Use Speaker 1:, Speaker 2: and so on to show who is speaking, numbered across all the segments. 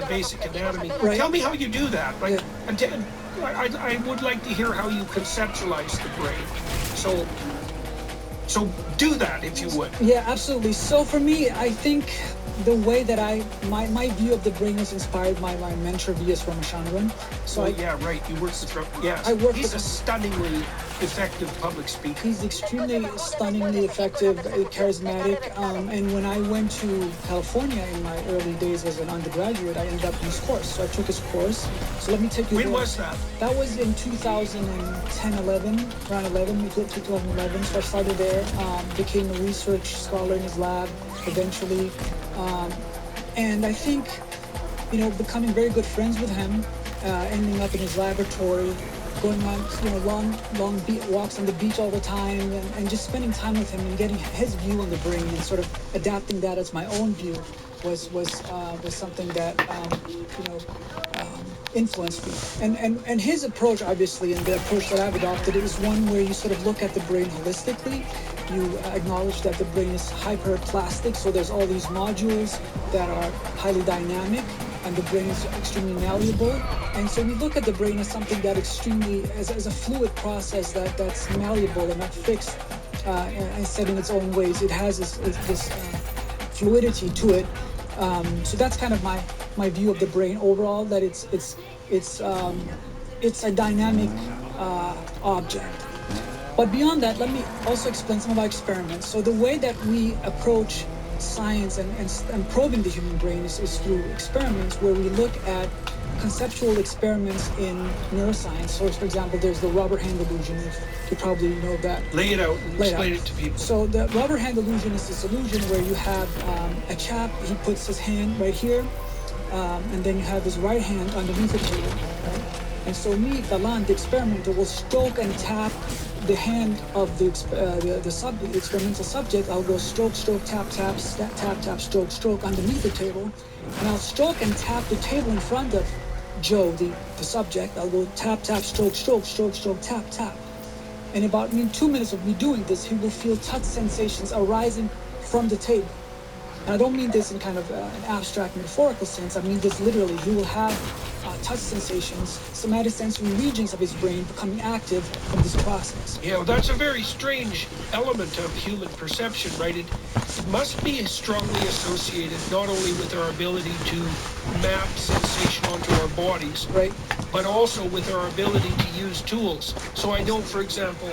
Speaker 1: the basic anatomy.
Speaker 2: Right.
Speaker 1: Tell me how you do that. Like,
Speaker 2: Yeah.
Speaker 1: I would like to hear how you conceptualize the brain. So do that if you would.
Speaker 2: Yeah, absolutely. So for me, I think the way that my view of the brain is inspired by my mentor V.S. Ramachandran. So
Speaker 1: yeah, right. You work with yes. He's a stunningly effective public speaker.
Speaker 2: He's extremely stunningly effective, charismatic. And when I went to California in my early days as an undergraduate, I ended up in his course. So I took his course. So let me take you.
Speaker 1: When was that?
Speaker 2: That was in 2010, 11, around 11, 2011. So I started there, became a research scholar in his lab eventually. And I think, becoming very good friends with him, ending up in his laboratory, going on, long walks on the beach all the time, and just spending time with him and getting his view on the brain and sort of adapting that as my own view was something that, influenced me. And his approach, obviously, and the approach that I've adopted is one where you sort of look at the brain holistically. You acknowledge that the brain is hyperplastic, so there's all these modules that are highly dynamic, and the brain is extremely malleable. And so we look at the brain as something that extremely, as a fluid process that's malleable and not fixed and set in its own ways. It has this fluidity to it. So that's kind of my view of the brain overall, that it's a dynamic object. But beyond that, let me also explain some of our experiments. So the way that we approach science and probing the human brain is through experiments where we look at conceptual experiments in neuroscience. So, for example, there's the rubber hand illusion. You probably know that.
Speaker 1: Lay it out and explain it to people.
Speaker 2: So the rubber hand illusion is this illusion where you have a chap, he puts his hand right here, and then you have his right hand underneath the table. Right? And so me, Balan, the experimenter, will stroke and tap the hand of the experimental subject. I'll go stroke, tap, tap, tap, tap, stroke underneath the table. And I'll stroke and tap the table in front of Joe, the subject. I'll go tap, tap, stroke, tap, tap. And about 2 minutes of me doing this, he will feel touch sensations arising from the table. And I don't mean this in kind of an abstract metaphorical sense. I mean this literally. He will have touch sensations, somatosensory regions of his brain becoming active from this process.
Speaker 1: Yeah, well, that's a very strange element of human perception, right? It must be strongly associated not only with our ability to map sensation onto our bodies,
Speaker 2: right,
Speaker 1: but also with our ability to use tools. So I know, for example,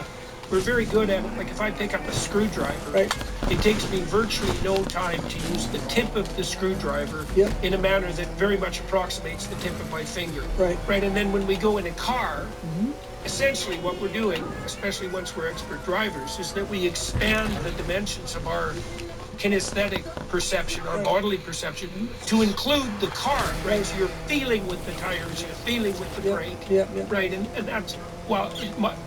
Speaker 1: we're very good at it. Like if I pick up a screwdriver,
Speaker 2: right,
Speaker 1: it takes me virtually no time to use the tip of the screwdriver in a manner that very much approximates the tip of my finger.
Speaker 2: Right.
Speaker 1: Right. And then when we go in a car, essentially what we're doing, especially once we're expert drivers, is that we expand the dimensions of our kinesthetic perception, our bodily perception, to include the car, right? So you're feeling with the tires, you're feeling with the brake, right? And that's, well,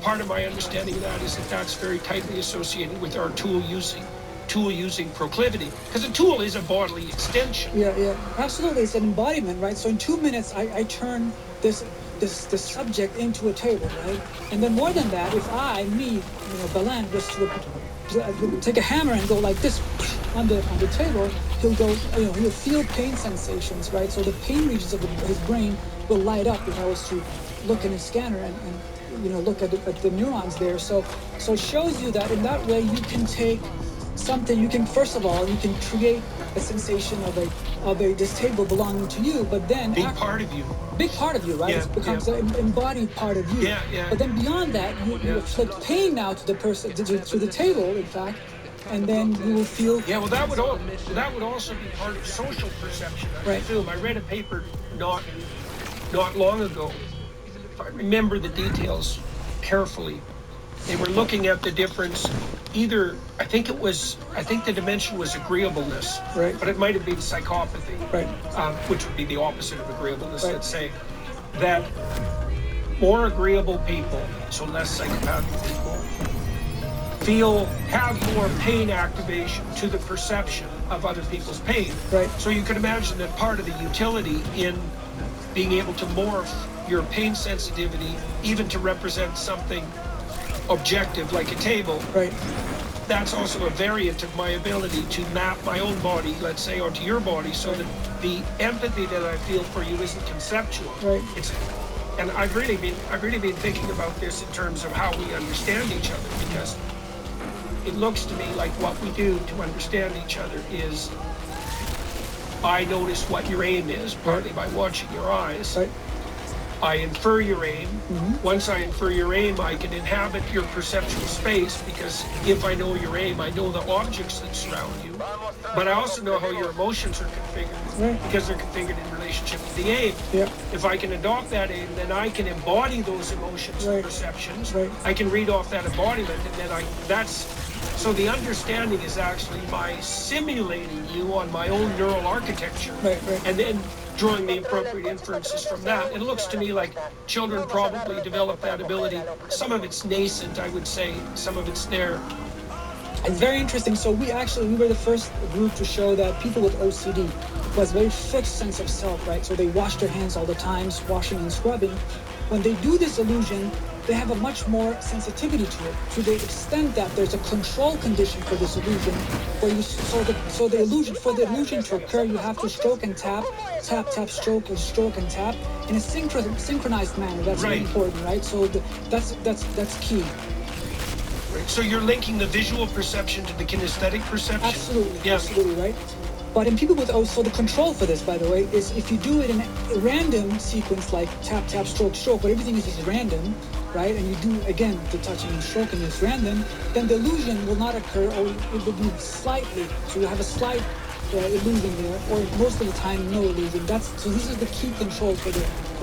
Speaker 1: part of my understanding of that is that that's very tightly associated with our tool using proclivity, because a tool is a bodily extension.
Speaker 2: Yeah, absolutely. It's an embodiment, right? So in 2 minutes, I turn this subject into a table, right? And then more than that, if Balan was to take a hammer and go like this on the table, he'll feel pain sensations, right? So the pain regions of his brain will light up if I was to look in a scanner and look at the neurons there. So it shows you that in that way you can take something, you can create a sensation of this table belonging to you, but then
Speaker 1: big part of you,
Speaker 2: right?
Speaker 1: Yeah,
Speaker 2: it becomes an embodied part of you.
Speaker 1: Yeah.
Speaker 2: But then beyond that, you inflict pain now to the person, to the table, in fact, and then you will feel.
Speaker 1: Yeah, well, that would also be part of social perception. I assume. I read a paper not long ago. If I remember the details carefully, they were looking at the difference. I think the dimension was agreeableness,
Speaker 2: right?
Speaker 1: But it might have been psychopathy,
Speaker 2: right?
Speaker 1: Which would be the opposite of agreeableness. Right. Let's say that more agreeable people, so less psychopathic people, have more pain activation to the perception of other people's pain.
Speaker 2: Right.
Speaker 1: So you can imagine that part of the utility in being able to morph your pain sensitivity, even to represent something objective like a table,
Speaker 2: right?
Speaker 1: That's also a variant of my ability to map my own body, let's say, onto your body, so that the empathy that I feel for you isn't conceptual.
Speaker 2: Right.
Speaker 1: And I've really been thinking about this in terms of how we understand each other, because it looks to me like what we do to understand each other is I notice what your aim is, partly by watching your eyes.
Speaker 2: Right.
Speaker 1: I infer your aim. Once I infer your aim, I can inhabit your perceptual space, because if I know your aim, I know the objects that surround you. But I also know how your emotions are configured, because they're configured in relationship to the aim.
Speaker 2: Yeah.
Speaker 1: If I can adopt that aim, then I can embody those emotions and perceptions. I can read off that embodiment, and then so the understanding is actually by simulating you on my own neural architecture, and then drawing the appropriate inferences from that. It looks to me like children probably develop that ability. Some of it's nascent, I would say. Some of it's there.
Speaker 2: It's very interesting. So we were the first group to show that people with OCD who has a very fixed sense of self, right? So they wash their hands all the time, washing and scrubbing. When they do this illusion, they have a much more sensitivity to it, to the extent that there's a control condition for this illusion, where for the illusion to occur, you have to stroke and tap, stroke, or stroke and tap in a synchronized manner. That's very important, right? So that's key.
Speaker 1: Right. So you're linking the visual perception to the kinesthetic perception.
Speaker 2: Absolutely,
Speaker 1: yeah.
Speaker 2: Absolutely, right. But in people with so the control for this, by the way, is if you do it in a random sequence like tap, stroke, but everything is just random, right? And you do, again, the touching and stroking is random, then the illusion will not occur, or it will be slightly. So you have a slight illusion there, or most of the time, no illusion. So this is the key control for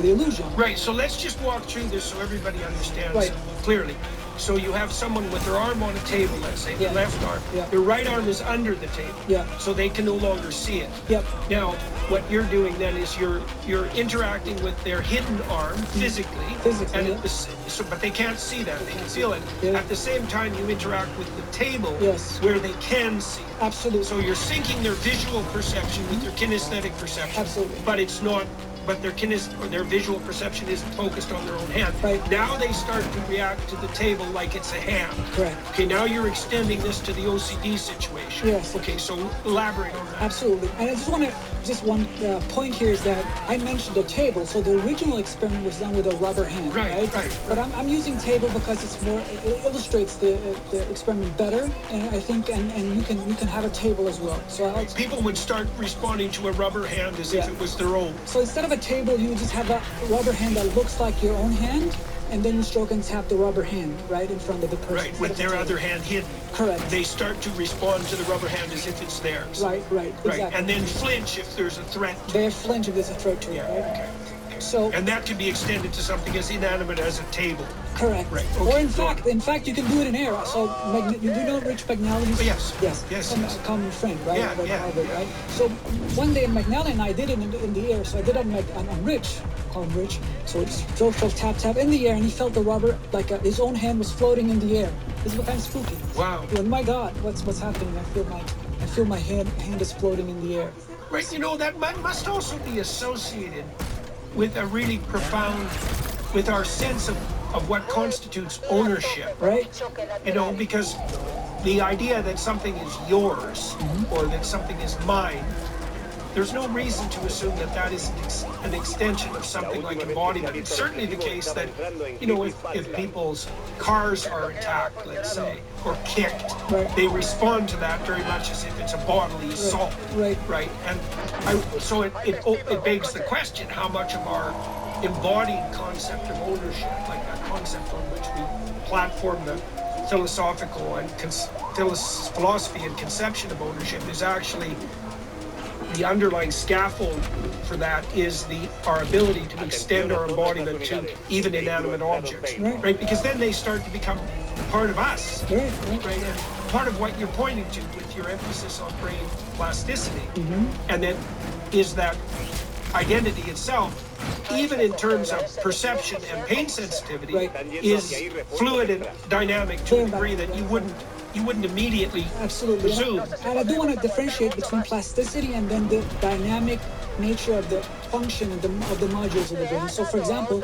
Speaker 2: the illusion.
Speaker 1: Right. So let's just walk through this so everybody understands clearly. So you have someone with their arm on a table, let's say, their left arm. Their right arm is under the table, so they can no longer see it. Now, what you're doing then is you're interacting with their hidden arm physically, and but they can't see that. They can feel it. At the same time, you interact with the table where they can see it.
Speaker 2: Absolutely.
Speaker 1: So you're syncing their visual perception with their kinesthetic perception.
Speaker 2: Absolutely.
Speaker 1: But it's not. But their visual perception isn't focused on their own hand. Now they start to react to the table like it's a hand.
Speaker 2: Correct.
Speaker 1: Okay, now you're extending this to the OCD situation.
Speaker 2: Yes.
Speaker 1: Okay, so elaborate on that.
Speaker 2: Absolutely. And I just one point here is that I mentioned the table. So the original experiment was done with a rubber hand, right? But I'm using table because it illustrates the experiment better, and I think and you can have a table as well. So
Speaker 1: people would start responding to a rubber hand as if it was their own.
Speaker 2: So instead of a table, you just have a rubber hand that looks like your own hand, and then you stroke and tap the rubber hand right in front of the person.
Speaker 1: Right, with their other hand hidden.
Speaker 2: Correct.
Speaker 1: They start to respond to the rubber hand as if it's theirs.
Speaker 2: Right, exactly.
Speaker 1: And then flinch if there's a threat.
Speaker 2: They flinch if there's a threat to it, right?
Speaker 1: Okay.
Speaker 2: So,
Speaker 1: and that can be extended to something as inanimate as a table.
Speaker 2: Correct.
Speaker 1: Right. Okay.
Speaker 2: Or in fact, you can do it in air. So you do know Rich McNally?
Speaker 1: Yes.
Speaker 2: A common friend, right?
Speaker 1: Yeah.
Speaker 2: Right? So one day McNally and I did it in the air. So I did it on Rich. Call him Rich. So it's drove tap in the air, and he felt the rubber like his own hand was floating in the air. This was kind of spooky.
Speaker 1: Wow.
Speaker 2: Oh my God, what's happening? I feel my hand is floating in the air.
Speaker 1: Right. That must also be associated with a really profound, with our sense of what constitutes ownership.
Speaker 2: Right.
Speaker 1: Because the idea that something is yours or that something is mine, there's no reason to assume that is an extension of something like embodiment. It's certainly the case that, if people's cars are attacked, let's say, or kicked, they respond to that very much as if it's a bodily assault. Right. And so it begs the question, how much of our embodied concept of ownership, like that concept on which we platform the philosophical and philosophy and conception of ownership, is actually the underlying scaffold for that is our ability to extend our embodiment to even inanimate objects, right? Because then they start to become part of us, right? And part of what you're pointing to with your emphasis on brain plasticity, and then is that identity itself, even in terms of perception and pain sensitivity, is fluid and dynamic to a degree that you wouldn't immediately presume.
Speaker 2: And I do want to differentiate between plasticity and then the dynamic nature of the function of the modules of the brain. So, for example,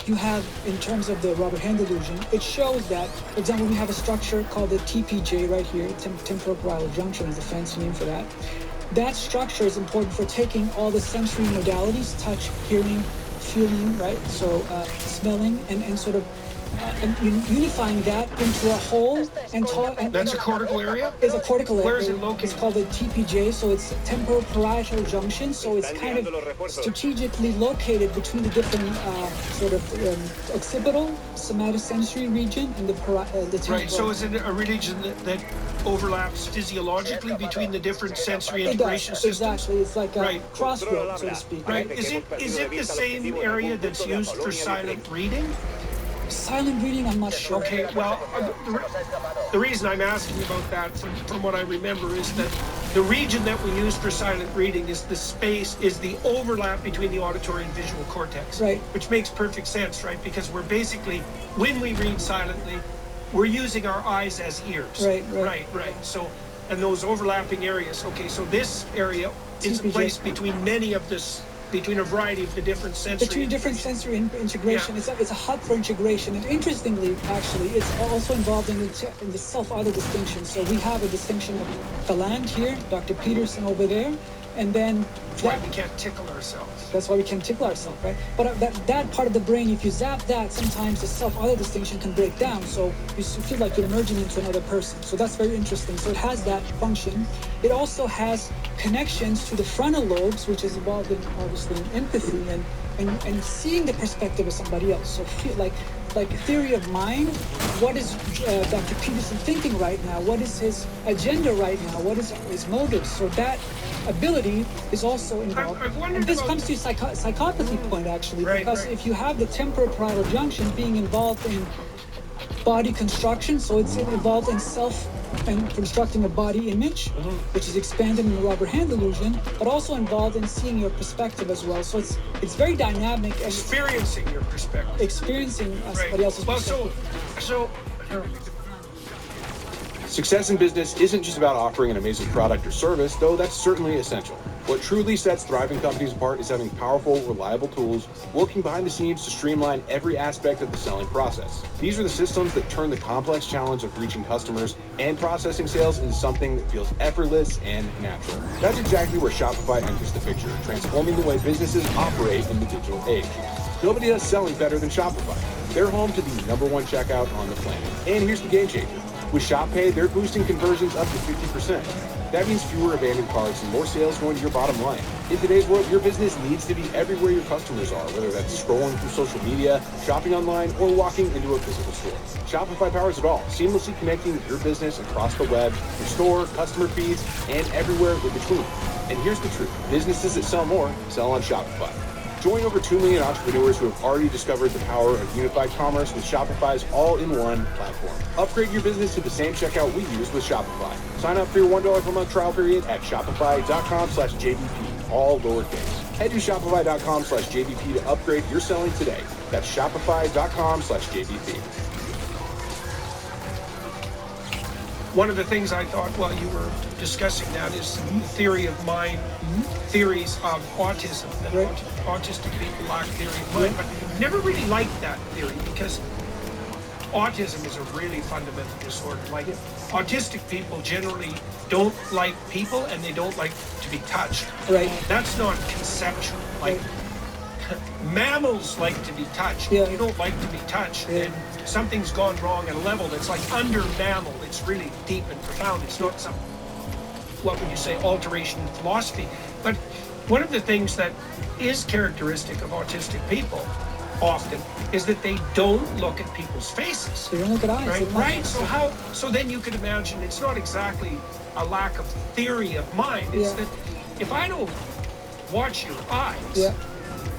Speaker 2: you have, in terms of the rubber hand illusion, it shows that, for example, we have a structure called the TPJ right here, temporal parietal junction is the fancy name for that. that structure is important for taking all the sensory modalities, touch, hearing, feeling, right? So smelling and sort of unifying that into a whole and
Speaker 1: That's a cortical area?
Speaker 2: It's a cortical area.
Speaker 1: Where is it located?
Speaker 2: It's called the TPJ, so it's temporoparietal junction. So it's kind of strategically located between the different sort of occipital, somatosensory region and the temporal.
Speaker 1: Right, so is it a region that overlaps physiologically between the different sensory integration systems?
Speaker 2: Exactly. It's like a crossroad, so to speak.
Speaker 1: Right. Is it the same area that's used for silent reading?
Speaker 2: Silent reading, I'm not sure.
Speaker 1: Okay, well, the reason I'm asking about that, from what I remember, is that the region that we use for silent reading is the overlap between the auditory and visual cortex.
Speaker 2: Right.
Speaker 1: Which makes perfect sense, right? Because we're basically, when we read silently, we're using our eyes as ears. Right. So, and those overlapping areas. Okay, so this area is a place between between a variety of the different sensory
Speaker 2: integration.
Speaker 1: Yeah.
Speaker 2: It's a hub for integration, and interestingly, actually, it's also involved in the self-other distinction. So we have a distinction of Galand here, Dr. Peterson over there, and then
Speaker 1: that's why we can't tickle ourselves.
Speaker 2: That's why we can't tickle ourselves, right? But that part of the brain, if you zap that, sometimes the self-other distinction can break down. So you feel like you're merging into another person. So that's very interesting. So it has that function. It also has connections to the frontal lobes, which is involved in obviously in empathy and seeing the perspective of somebody else. So feel like theory of mind. What is Dr. Peterson thinking right now? What is his agenda right now? What is his motives? So that ability is also involved. And this comes to psychopathy point, actually, because if you have the temporoparietal junction being involved in body construction, so it's involved in self and constructing a body image, which is expanded in the rubber hand illusion, but also involved in seeing your perspective as well. So it's very dynamic. And
Speaker 1: experiencing your perspective.
Speaker 2: Experiencing somebody else's perspective.
Speaker 1: So
Speaker 3: success in business isn't just about offering an amazing product or service, though that's certainly essential. What truly sets thriving companies apart is having powerful, reliable tools working behind the scenes to streamline every aspect of the selling process. These are the systems that turn the complex challenge of reaching customers and processing sales into something that feels effortless and natural. That's exactly where Shopify enters the picture, transforming the way businesses operate in the digital age. Nobody does selling better than Shopify. They're home to the #1 checkout on the planet. And here's the game changer. With Shop Pay, they're boosting conversions up to 50%. That means fewer abandoned carts and more sales going to your bottom line. In today's world, your business needs to be everywhere your customers are, whether that's scrolling through social media, shopping online, or walking into a physical store. Shopify powers it all, seamlessly connecting your business across the web, your store, customer feeds, and everywhere in between. And here's the truth. Businesses that sell more sell on Shopify. Join over 2 million entrepreneurs who have already discovered the power of unified commerce with Shopify's all-in-one platform. Upgrade your business to the same checkout we use with Shopify. Sign up for your $1 per month trial period at shopify.com/JBP, all lowercase. Head to shopify.com/JBP to upgrade your selling today. That's shopify.com/JBP.
Speaker 1: One of the things I thought while you were discussing that is the theory of mind, theories of autism, that autistic people lack theory of mind, but never really liked that theory because autism is a really fundamental disorder. Like autistic people generally don't like people and they don't like to be touched.
Speaker 2: Right.
Speaker 1: That's not conceptual. Like mammals like to be touched.
Speaker 2: Yeah.
Speaker 1: You don't like to be touched. And something's gone wrong at a level that's like under mammal. It's really deep and profound. It's not some, what would you say, alteration in philosophy. But one of the things that is characteristic of autistic people often is that they don't look at people's faces.
Speaker 2: They don't look at eyes.
Speaker 1: Right. So then you could imagine it's not exactly a lack of theory of mind. It's that if I don't watch your eyes,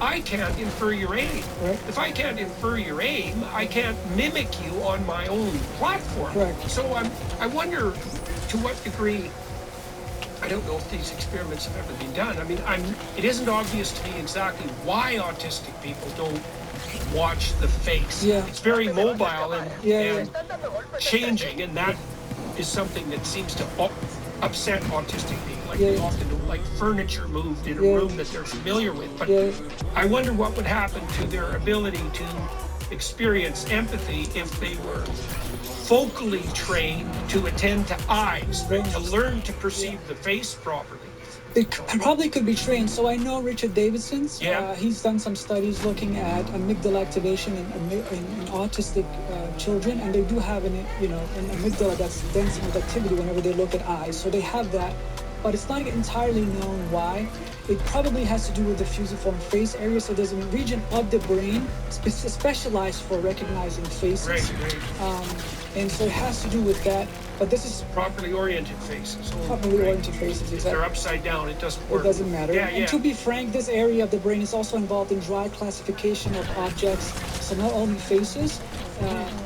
Speaker 1: I can't infer your aim.
Speaker 2: Right.
Speaker 1: If I can't infer your aim, I can't mimic you on my own platform.
Speaker 2: Correct.
Speaker 1: So I wonder to what degree, I don't know if these experiments have ever been done. I mean, it isn't obvious to me exactly why autistic people don't watch the face.
Speaker 2: Yeah.
Speaker 1: It's very mobile and changing, and that is something that seems to upset autistic people. Like they often don't like furniture moved in a room that they're familiar with. But I wonder what would happen to their ability to experience empathy if they were focally trained to attend to eyes, to learn to perceive the face properly.
Speaker 2: probably could be trained. So I know Richard Davidson's.
Speaker 1: Yeah.
Speaker 2: He's done some studies looking at amygdala activation in autistic children, and they do have an amygdala that's dense with activity whenever they look at eyes. So they have that, but it's not entirely known why. It probably has to do with the fusiform face area. So there's a region of the brain specialized for recognizing faces.
Speaker 1: Right.
Speaker 2: And so it has to do with that. But this is
Speaker 1: Properly oriented faces.
Speaker 2: properly oriented faces.
Speaker 1: If
Speaker 2: Exactly.
Speaker 1: they're upside down, it doesn't work.
Speaker 2: It doesn't matter.
Speaker 1: Yeah,
Speaker 2: And to be frank, this area of the brain is also involved in dry classification of objects. So not only faces,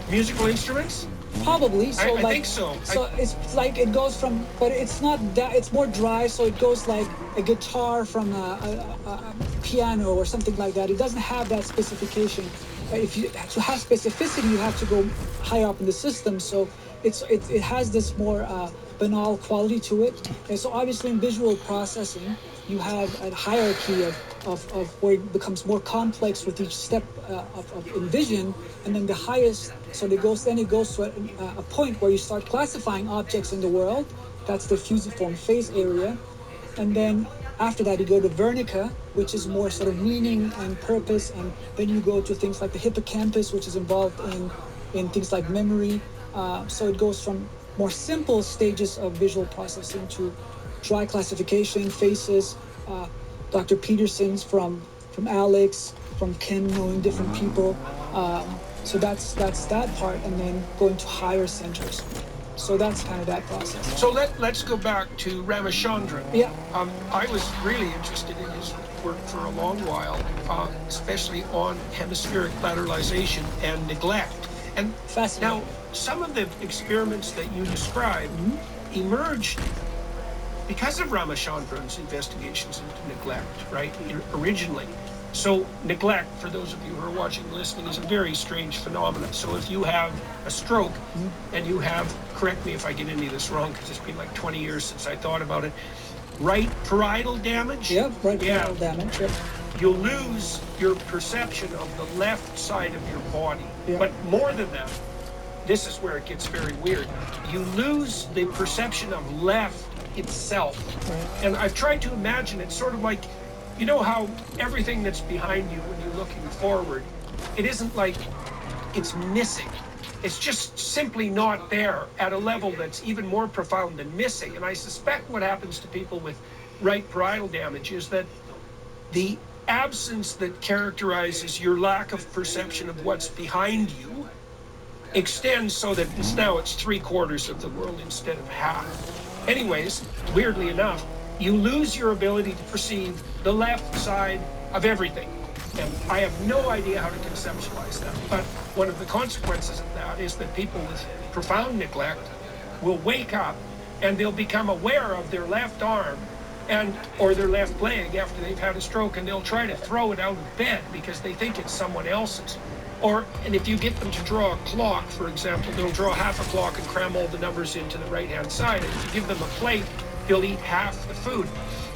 Speaker 1: Musical instruments?
Speaker 2: probably. So
Speaker 1: I
Speaker 2: like,
Speaker 1: think so.
Speaker 2: So it's like it goes from, but it's not that. It's more dry. So it goes like a guitar from a piano or something like that. It doesn't have that specification. If you to have specificity, you have to go high up in the system. So it has this more banal quality to it. And so obviously in visual processing, you have a hierarchy of where it becomes more complex with each step in vision, and then the highest, so it goes to a point where you start classifying objects in the world. That's the fusiform face area. And then after that you go to Wernicke, which is more sort of meaning and purpose, and then you go to things like the hippocampus, which is involved in things like memory. So it goes from more simple stages of visual processing to dry classification, faces, Dr. Peterson's from Alex, from Ken knowing different people. So that's that part, and then going to higher centers. So that's kind of that process.
Speaker 1: So let's go back to Ramachandran.
Speaker 2: Yeah.
Speaker 1: I was really interested in his work for a long while, especially on hemispheric lateralization and neglect. And
Speaker 2: Fascinating.
Speaker 1: now, some of the experiments that you described emerged because of Ramachandran's investigations into neglect, right? Originally. So neglect, for those of you who are watching and listening, is a very strange phenomenon. So if you have a stroke and you have, correct me if I get any of this wrong, because it's been like 20 years since I thought about it, right parietal damage?
Speaker 2: Yep, right parietal damage. Yep.
Speaker 1: You'll lose your perception of the left side of your body.
Speaker 2: Yeah.
Speaker 1: But more than that, this is where it gets very weird. You lose the perception of left itself.
Speaker 2: Right.
Speaker 1: And I've tried to imagine it sort of like, you know how everything that's behind you when you're looking forward, it isn't like it's missing. It's just simply not there at a level that's even more profound than missing. And I suspect what happens to people with right parietal damage is that the absence that characterizes your lack of perception of what's behind you extends so that it's 3/4 of the world instead of half. Anyways, weirdly enough, you lose your ability to perceive the left side of everything. And I have no idea how to conceptualize that. But one of the consequences of that is that people with profound neglect will wake up and they'll become aware of their left arm or their left leg after they've had a stroke, and they'll try to throw it out of bed because they think it's someone else's. And if you get them to draw a clock, for example, they'll draw half a clock and cram all the numbers into the right-hand side. And if you give them a plate, they'll eat half the food.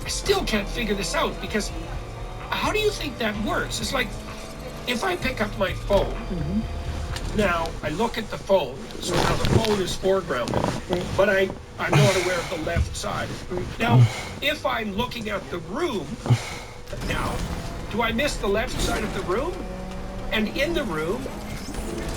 Speaker 1: I still can't figure this out, because how do you think that works? It's like, if I pick up my phone, now I look at the phone, so now the phone is foregrounded, but I'm not aware of the left side. Now, if I'm looking at the room, now, do I miss the left side of the room? And in the room,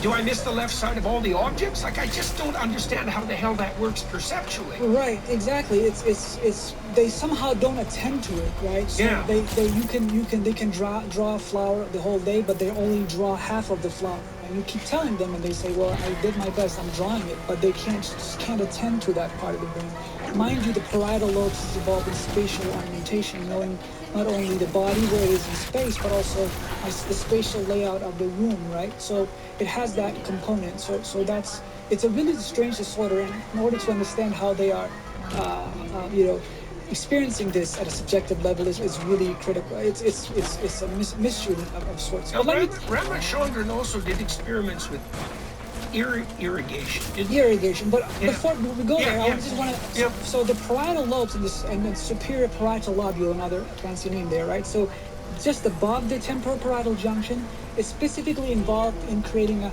Speaker 1: do I miss the left side of all the objects? Like, I just don't understand how the hell that works perceptually.
Speaker 2: Right, exactly. It's they somehow don't attend to it, right? So
Speaker 1: Yeah.
Speaker 2: they can draw a flower the whole day, but they only draw half of the flower. And you keep telling them, and they say, "Well, I did my best. I'm drawing it," but they just can't attend to that part of the brain. Mind you, the parietal lobes is involved in spatial orientation, knowing not only the body where it is in space, but also the spatial layout of the room, right? So it has that component. So it's a really strange disorder, and in order to understand how they are, experiencing this at a subjective level is really critical. It's a mystery of sorts.
Speaker 1: Now,
Speaker 2: But
Speaker 1: Ramachandran also did experiments with irrigation.
Speaker 2: irrigation. But
Speaker 1: Yeah.
Speaker 2: before we go
Speaker 1: Yeah,
Speaker 2: there, I
Speaker 1: yeah.
Speaker 2: just want to.
Speaker 1: Yeah.
Speaker 2: So the parietal lobes and the superior parietal lobule, another fancy name there, right? So just above the temporoparietal junction is specifically involved in creating a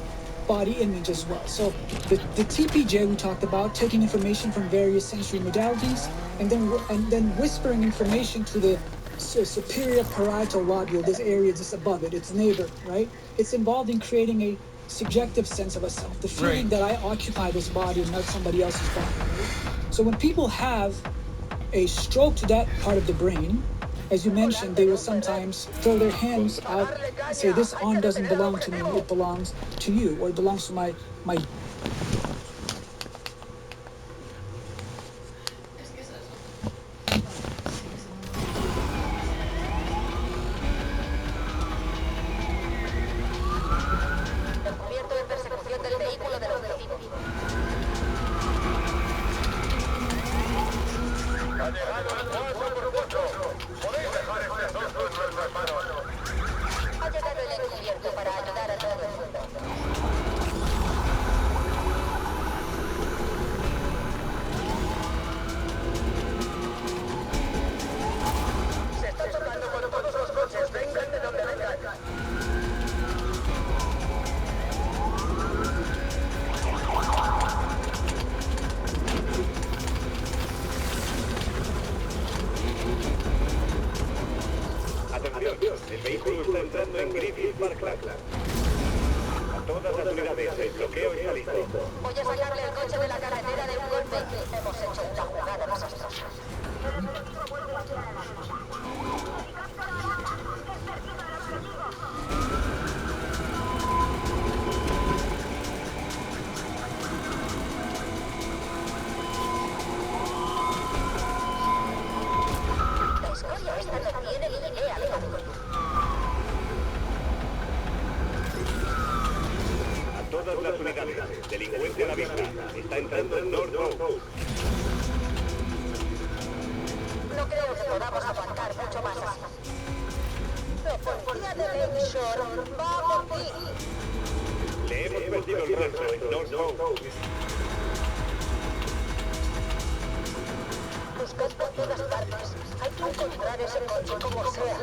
Speaker 2: body image as well. So the TPJ we talked about, taking information from various sensory modalities and then whispering information to the superior parietal lobule, this area just above it, its neighbor, right? It's involved in creating a subjective sense of a self, the feeling
Speaker 1: Right.
Speaker 2: that I occupy this body and not somebody else's body, right? So when people have a stroke to that part of the brain, as you mentioned, they will sometimes throw their hands out and say, this arm doesn't belong to me, it belongs to you, or it belongs to my
Speaker 4: Cubierto de persecución del vehículo del objetivo.
Speaker 5: Ha llegado el 4x8. Podéis dejar este asunto en nuestras manos.
Speaker 4: Ha llegado el encubierto para ayudar a todo el mundo.
Speaker 5: Se está chocando con todos los coches. Vengan de donde vengan.
Speaker 6: Atención, el vehículo está entrando en Griffith Parkland. A todas las unidades, el bloqueo está listo.
Speaker 4: Voy a sacarle el coche de la carretera de un golpe. Hemos hecho una jugada desastrosa. La escoria esta no tiene ni idea de algo.
Speaker 6: A todas las unidades, delincuente a la vista. Está entrando en Norfolk.
Speaker 4: No creo que podamos aguantar mucho más así. La policía de Lakeshore va por ti.
Speaker 6: Le hemos perdido el rastro en Norfolk.
Speaker 4: Buscad por todas partes. Hay que encontrar ese coche como sea.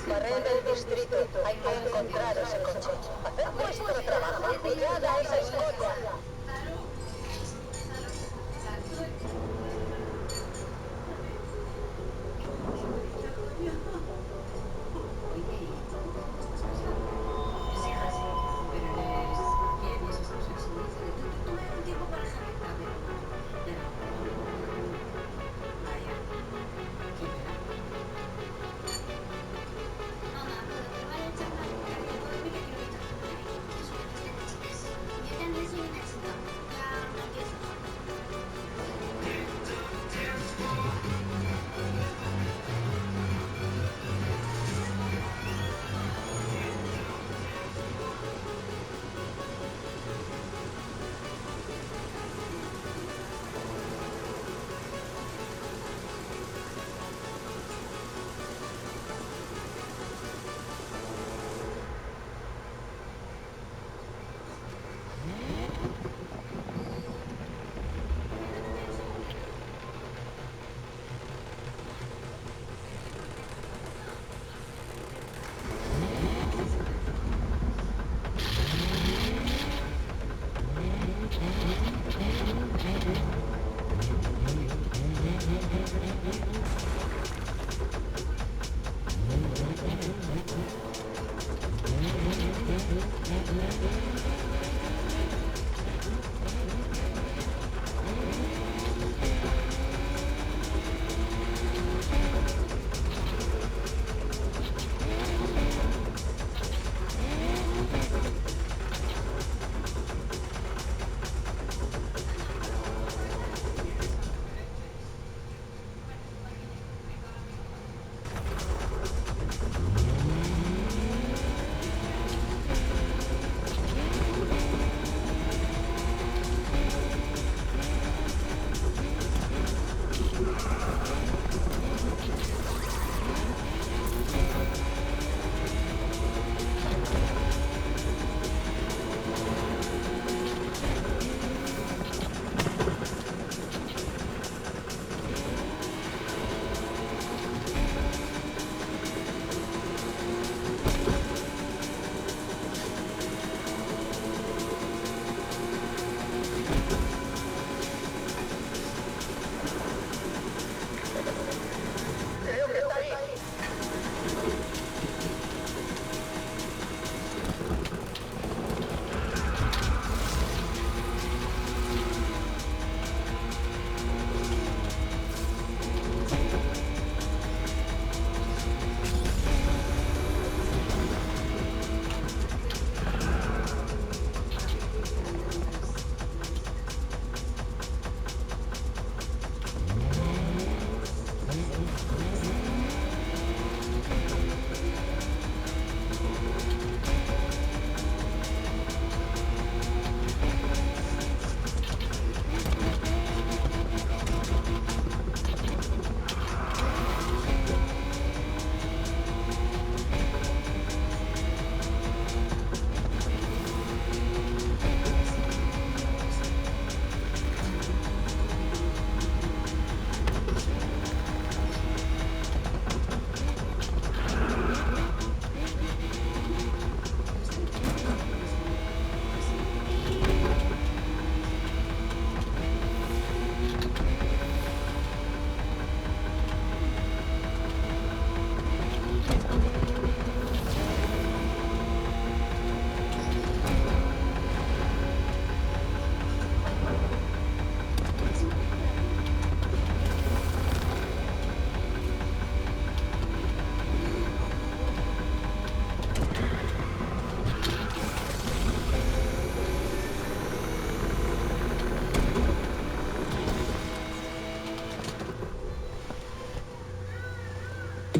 Speaker 4: Barred el distrito. Hay que encontrar ese coche. Haced vuestro trabajo y pillad a esa escoria.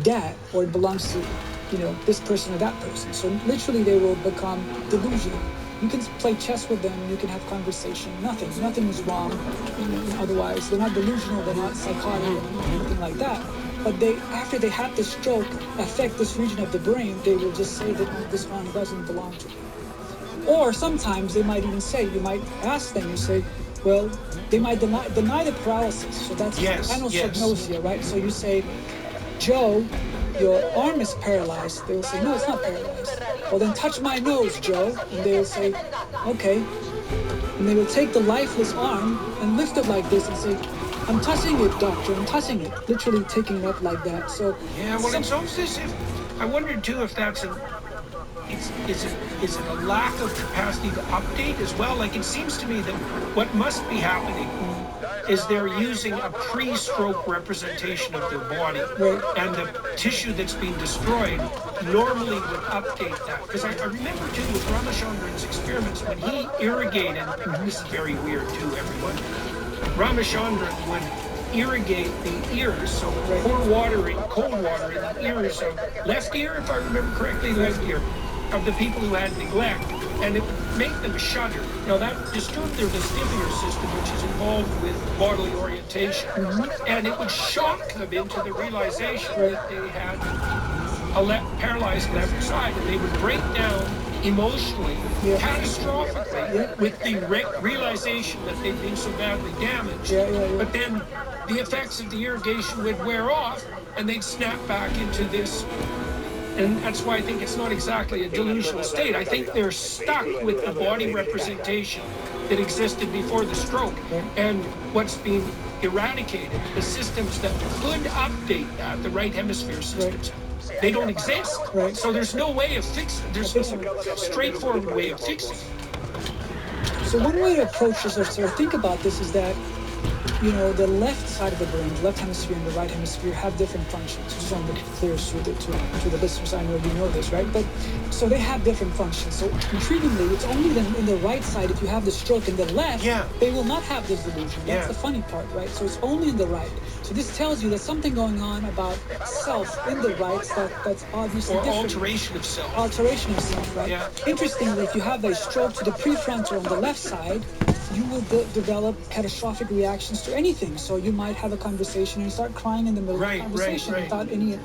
Speaker 2: dad, or it belongs to, this person or that person. So literally they will become delusional. You can play chess with them, you can have conversation, nothing is wrong. Otherwise, they're not delusional, they're not psychotic, or anything like that. But after they have the stroke affect this region of the brain, they will just say that this arm doesn't belong to me. Or sometimes they might even say, you might ask them, you say, well, they might deny the paralysis. So that's anosognosia, right? So you say, Joe, your arm is paralyzed. They will say, no, it's not paralyzed. Well, then touch my nose, Joe. And they will say, okay. And they will take the lifeless arm and lift it like this and say, I'm touching it, doctor, I'm touching it. Literally taking it up like that. So
Speaker 1: yeah, well, it's almost as if, I wonder too if that's is it a lack of capacity to update as well? Like, it seems to me that what must be happening is they're using a pre-stroke representation of their body, and the tissue that's being destroyed normally would update that. Because I remember too with Ramachandran's experiments, when he irrigated, this is very weird too, everyone, Ramachandran would irrigate the ears, so cold water in the ears of left ear, if I remember correctly, left ear, of the people who had neglect, and it would make them shudder. Now that disturbed their vestibular system, which is involved with bodily orientation, and it would shock them into the realization that they had a paralyzed left side, and they would break down emotionally, catastrophically, with the realization that they'd been so badly damaged. But then the effects of the irrigation would wear off, and they'd snap back into this. And that's why I think it's not exactly a delusional state. I think they're stuck with the body representation that existed before the stroke. And what's being eradicated, the systems that could update that, the right hemisphere systems, they don't exist. So there's no way of fixing it. There's no straightforward way of fixing it.
Speaker 2: So one way to approach this, or think about this, is that the left side of the brain, the left hemisphere and the right hemisphere, have different functions. Just want to make it clear to the listeners. I know you know this, right? But so they have different functions. So intriguingly, it's only in the right side, if you have the stroke in the left, they will not have this delusion. That's the funny part, right? So it's only in the right. So this tells you there's something going on about self in the right that's obviously different.
Speaker 1: Alteration of self.
Speaker 2: Alteration of self, right? Interestingly, if you have a stroke to the prefrontal on the left side, you will develop catastrophic reactions to anything. So you might have a conversation and start crying in the middle of the conversation without any,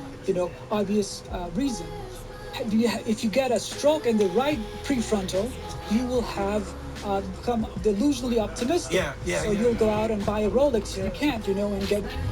Speaker 2: obvious reason. If you get a stroke in the right prefrontal, you will have become delusionally optimistic. So you'll go out and buy a Rolex, you can't, and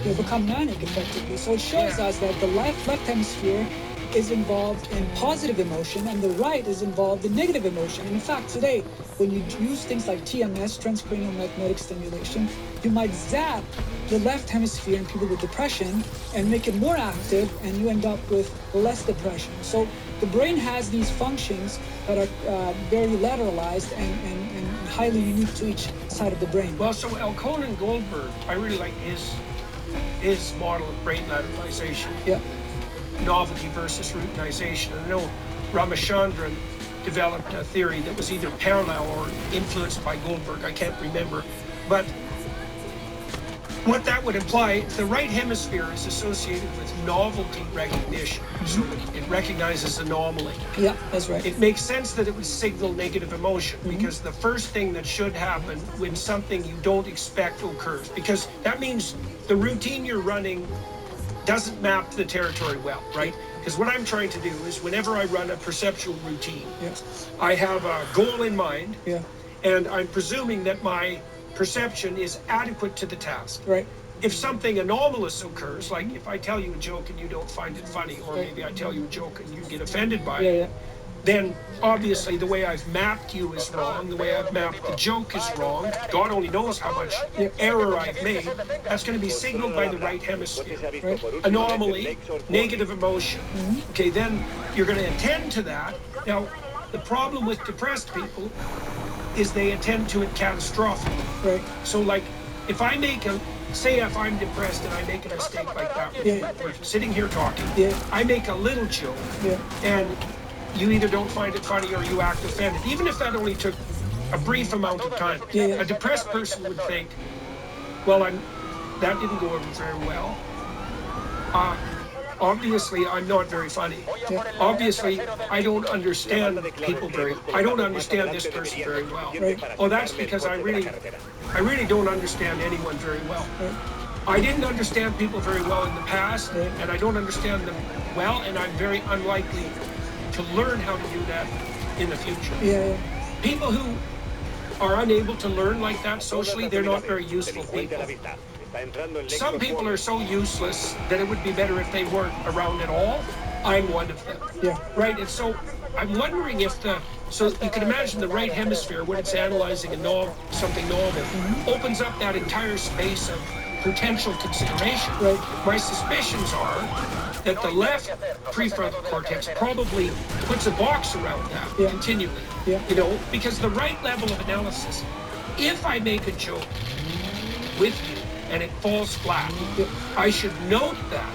Speaker 2: you'll become manic effectively. So it shows us that the left hemisphere is involved in positive emotion and the right is involved in negative emotion. And in fact, today, when you use things like TMS, transcranial magnetic stimulation, you might zap the left hemisphere in people with depression and make it more active, and you end up with less depression. So the brain has these functions that are very lateralized and highly unique to each side of the brain.
Speaker 1: Well, so Elkonin Goldberg, I really like his model of brain lateralization. Novelty versus routinization. I know Ramachandran developed a theory that was either parallel or influenced by Goldberg. I can't remember. But what that would imply, the right hemisphere is associated with novelty recognition. So it recognizes anomaly.
Speaker 2: Yeah, that's right.
Speaker 1: It makes sense that it would signal negative emotion, because the first thing that should happen when something you don't expect occurs, because that means the routine you're running doesn't map the territory well, right? Because what I'm trying to do is, whenever I run a perceptual routine, I have a goal in mind, and I'm presuming that my perception is adequate to the task. If something anomalous occurs, like if I tell you a joke and you don't find it funny, or maybe I tell you a joke and you get offended by it, then obviously the way I've mapped you is wrong, the way I've mapped the joke is wrong. God only knows how much error I've made. That's going to be signaled by the right hemisphere. Anomaly, negative emotion. Okay, then you're going to attend to that. Now, the problem with depressed people is they attend to it catastrophically. So like, if I make say if I'm depressed and I make a mistake like that, we're sitting here talking, I make a little joke, and you either don't find it funny or you act offended, even if that only took a brief amount of time. A depressed person would think, well, that didn't go over very well. obviously I'm not very funny. Obviously, I don't understand people I don't understand this person very well. Oh, that's because I really don't understand anyone very well. I didn't understand people very well in the past, and I don't understand them well, and I'm very unlikely to learn how to do that in the future. People who are unable to learn like that socially, they're not very useful people. Some people are so useless that it would be better if they weren't around at all. I'm one of them. Right? And so I'm wondering if so you can imagine the right hemisphere when it's analyzing something novel opens up that entire space of potential consideration. My suspicions are that the left prefrontal cortex probably puts a box around that continually. You know, because the right level of analysis, if I make a joke with you and it falls flat, I should note that,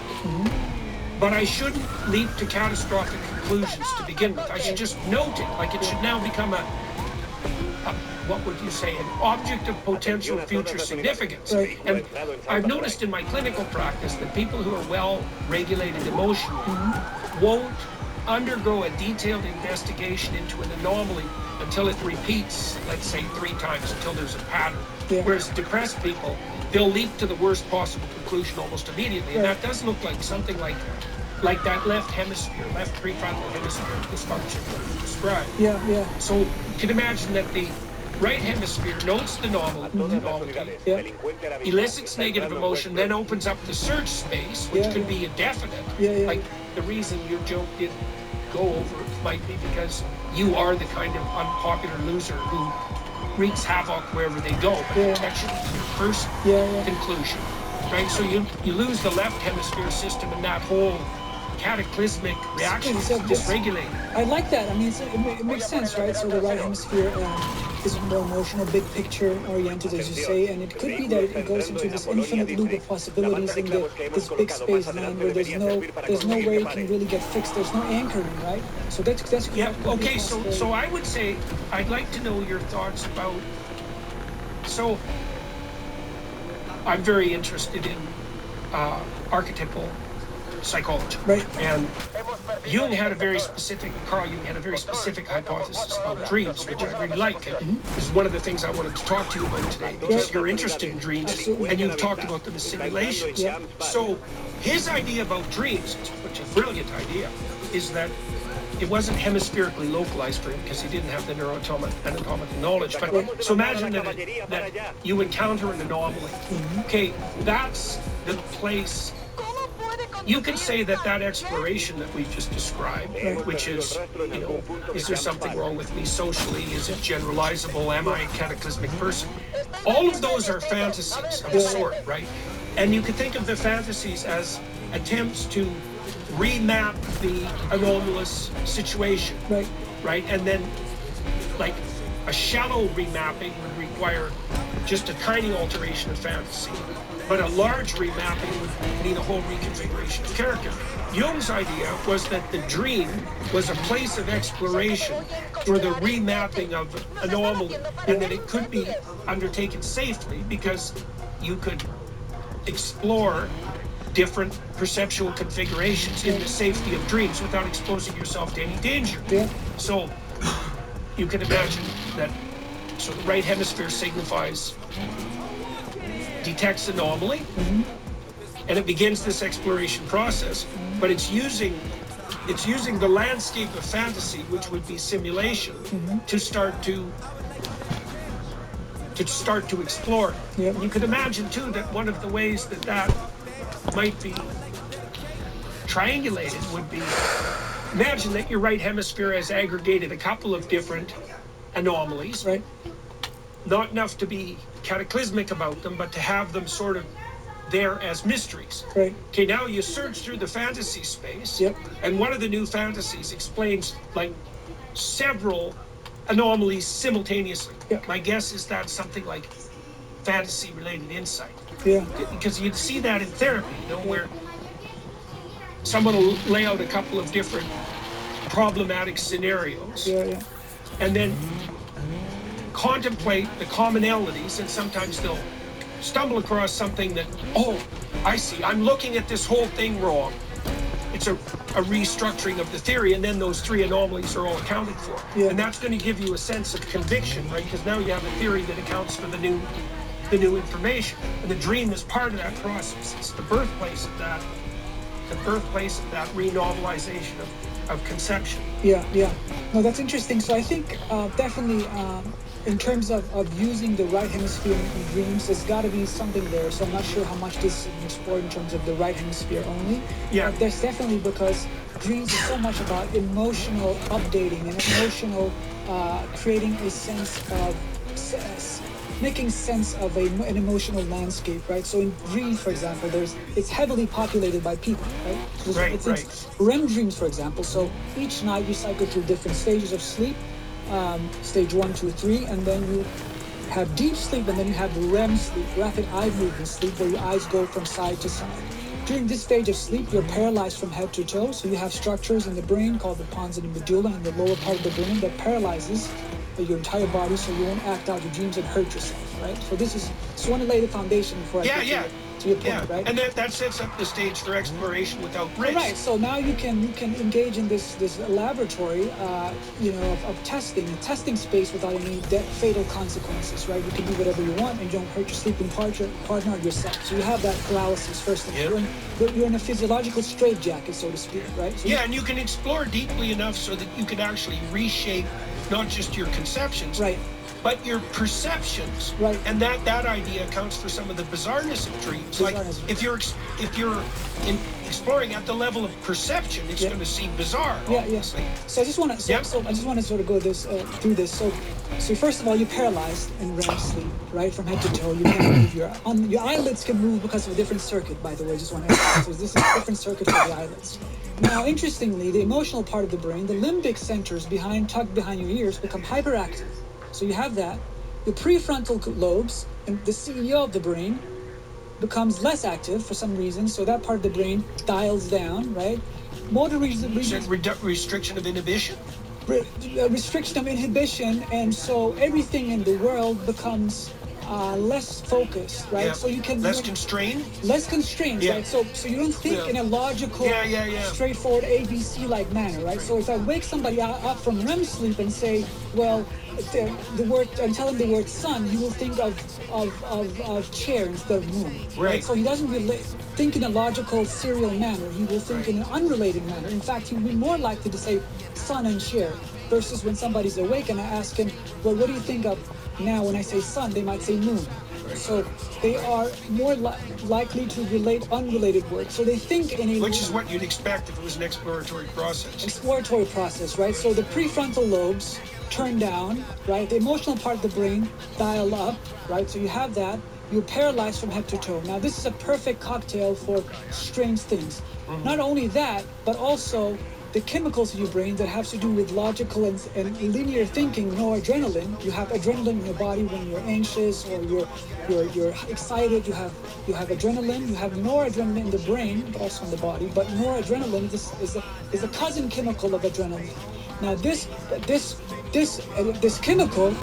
Speaker 1: but I shouldn't leap to catastrophic conclusions to begin with. I should just note it, like it should now become what would you say, an object of potential future significance. And I've noticed in my clinical practice that people who are well-regulated emotionally won't undergo a detailed investigation into an anomaly until it repeats, let's say 3 times, until there's a pattern. Whereas depressed people, they'll leap to the worst possible conclusion almost immediately. And that does look like something like that left prefrontal hemisphere dysfunction that you described. So you can imagine that the right hemisphere notes the novelty, elicits negative emotion, then opens up the search space, which could be indefinite. Like the reason your joke didn't go over might be because you are the kind of unpopular loser who wreaks havoc wherever they go, but potentially first conclusion, right? So you lose the left hemisphere system and that whole cataclysmic reaction is dysregulated.
Speaker 2: I like that. I mean, it makes sense, right? So the right hemisphere is more emotional, big picture oriented, as you say, and it could be that it goes into this infinite loop of possibilities in this big space land where there's no way it can really get fixed. There's no anchoring, right? So that's
Speaker 1: okay. So I would say I'd like to know your thoughts about. So I'm very interested in archetypal psychology. And Carl Jung had a very specific hypothesis about dreams, which I really like. And this is one of the things I wanted to talk to you about today, because you're interested in dreams, and you've talked about them as simulations. So his idea about dreams, which is a brilliant idea, is that it wasn't hemispherically localized for him because he didn't have the neuroanatomical knowledge. But so imagine that you encounter an anomaly. Okay, that's the place. You can say that exploration that we just described, which is, is there something wrong with me socially? Is it generalizable? Am I a cataclysmic person? All of those are fantasies of a sort, right? And you can think of the fantasies as attempts to remap the anomalous situation, right? And then, like, a shallow remapping would require just a tiny alteration of fantasy. But a large remapping would need a whole reconfiguration of character. Jung's idea was that the dream was a place of exploration for the remapping of anomaly, and that it could be undertaken safely because you could explore different perceptual configurations in the safety of dreams without exposing yourself to any danger. So you can imagine that, so the right hemisphere signifies detects anomaly, and it begins this exploration process, but it's using the landscape of fantasy, which would be simulation, to start to explore. You could imagine too that one of the ways that might be triangulated would be, imagine that your right hemisphere has aggregated a couple of different anomalies, not enough to be cataclysmic about them, but to have them sort of there as mysteries. Okay, now you search through the fantasy space, and one of the new fantasies explains like several anomalies simultaneously. My guess is that's something like fantasy-related insight. Because you'd see that in therapy, where someone will lay out a couple of different problematic scenarios, and then contemplate the commonalities, and sometimes they'll stumble across something that, oh, I see, I'm looking at this whole thing wrong. it's a restructuring of the theory, and then those three anomalies are all accounted for.
Speaker 2: Yeah.
Speaker 1: And that's going to give you a sense of conviction, right? Because now you have a theory that accounts for the new information. And the dream is part of that process. It's the birthplace of that renovelization of conception.
Speaker 2: Yeah. No, that's interesting. So I think definitely in terms of using the right hemisphere in dreams, there's got to be something there. So I'm not sure how much this is explored in terms of the right hemisphere only.
Speaker 1: Yeah.
Speaker 2: But there's definitely, because dreams are so much about emotional updating and emotional creating a sense of making sense of an emotional landscape, right? So in dreams, for example, it's heavily populated by people, right? It's REM dreams, for example. So each night you cycle through different stages of sleep, stage 1, 2, 3, and then you have deep sleep, and then you have REM sleep, rapid eye movement sleep, where your eyes go from side to side. During this stage of sleep, you're paralyzed from head to toe, so you have structures in the brain called the pons and the medulla in the lower part of the brain that paralyzes your entire body, so you won't act out your dreams and hurt yourself, right? So this is want to lay the foundation before I get to your point, right?
Speaker 1: And that sets up the stage for exploration without risk.
Speaker 2: Right. So now you can engage in this laboratory, of testing, a testing space without any fatal consequences, right? You can do whatever you want, and you don't hurt your sleeping partner or yourself. So you have that paralysis first thing. You're in a physiological straitjacket, so to speak, right? So
Speaker 1: and you can explore deeply enough so that you can actually reshape not just your conceptions,
Speaker 2: right,
Speaker 1: but your perceptions,
Speaker 2: right.
Speaker 1: And that idea accounts for some of the bizarreness of dreams. Like if you're exploring at the level of perception, it's going to seem bizarre.
Speaker 2: Yes. So I just want to sort of go through this. So first of all, you're paralyzed in REM sleep, right, from head to toe. You can't move your eyelids can move because of a different circuit. By the way, just want to emphasize this is a different circuit for the eyelids. Now, interestingly, the emotional part of the brain, the limbic centers tucked behind your ears, become hyperactive. So you have that. The prefrontal lobes, and the CEO of the brain, becomes less active for some reason. So that part of the brain dials down, right? Motor
Speaker 1: restriction of inhibition.
Speaker 2: Restriction of inhibition, and so everything in the world becomes less focused, right?
Speaker 1: Yeah.
Speaker 2: So you can
Speaker 1: less constrained,
Speaker 2: right? So you don't think in a logical, straightforward ABC-like manner, right? So if I wake somebody up from REM sleep and say, well, the word, and tell him the word sun, he will think of chair instead of moon, right? So he doesn't really think in a logical, serial manner. He will think in an unrelated manner. In fact, he will be more likely to say sun and chair, versus when somebody's awake and I ask him, well, what do you think of now when I say sun? They might say moon. Right. So they are more likely to relate unrelated words. So they think in a...
Speaker 1: Which is what you'd expect if it was an exploratory process.
Speaker 2: Right? So the prefrontal lobes turn down, right? The emotional part of the brain dial up, right? So you have that. You're paralyzed from head to toe. Now, this is a perfect cocktail for strange things. Mm-hmm. Not only that, but also the chemicals in your brain that have to do with logical and linear thinking, noradrenaline. You have adrenaline in your body when you're anxious or you're excited. You have adrenaline. You have noradrenaline in the brain, but also in the body. But noradrenaline is a cousin chemical of adrenaline. Now this chemical.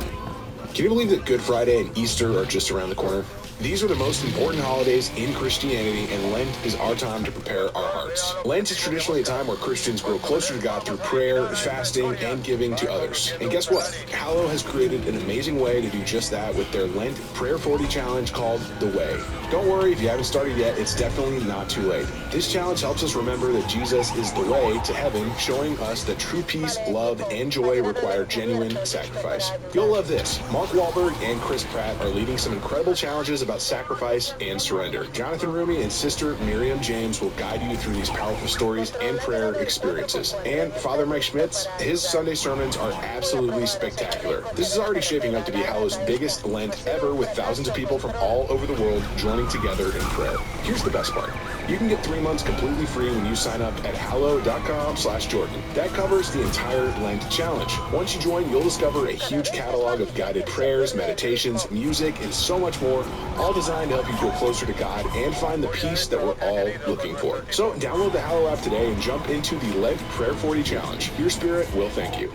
Speaker 3: Can you believe that Good Friday and Easter are just around the corner? These are the most important holidays in Christianity, and Lent is our time to prepare our hearts. Lent is traditionally a time where Christians grow closer to God through prayer, fasting, and giving to others. And guess what? Hallow has created an amazing way to do just that with their Lent Prayer 40 challenge called The Way. Don't worry, if you haven't started yet, it's definitely not too late. This challenge helps us remember that Jesus is the way to heaven, showing us that true peace, love, and joy require genuine sacrifice. You'll love this. Mark Wahlberg and Chris Pratt are leading some incredible challenges about sacrifice and surrender. Jonathan Rumi and Sister Miriam James will guide you through these powerful stories and prayer experiences. And Father Mike Schmitz, his Sunday sermons are absolutely spectacular. This is already shaping up to be Hallow's biggest Lent ever, with thousands of people from all over the world joining together in prayer. Here's the best part. You can get 3 months completely free when you sign up at hallow.com/Jordan. That covers the entire Lent challenge. Once you join, you'll discover a huge catalog of guided prayers, meditations, music, and so much more, all designed to help you grow closer to God and find the peace that we're all looking for. So download the Hallow app today and jump into the Lent Prayer 40 challenge. Your spirit will thank you.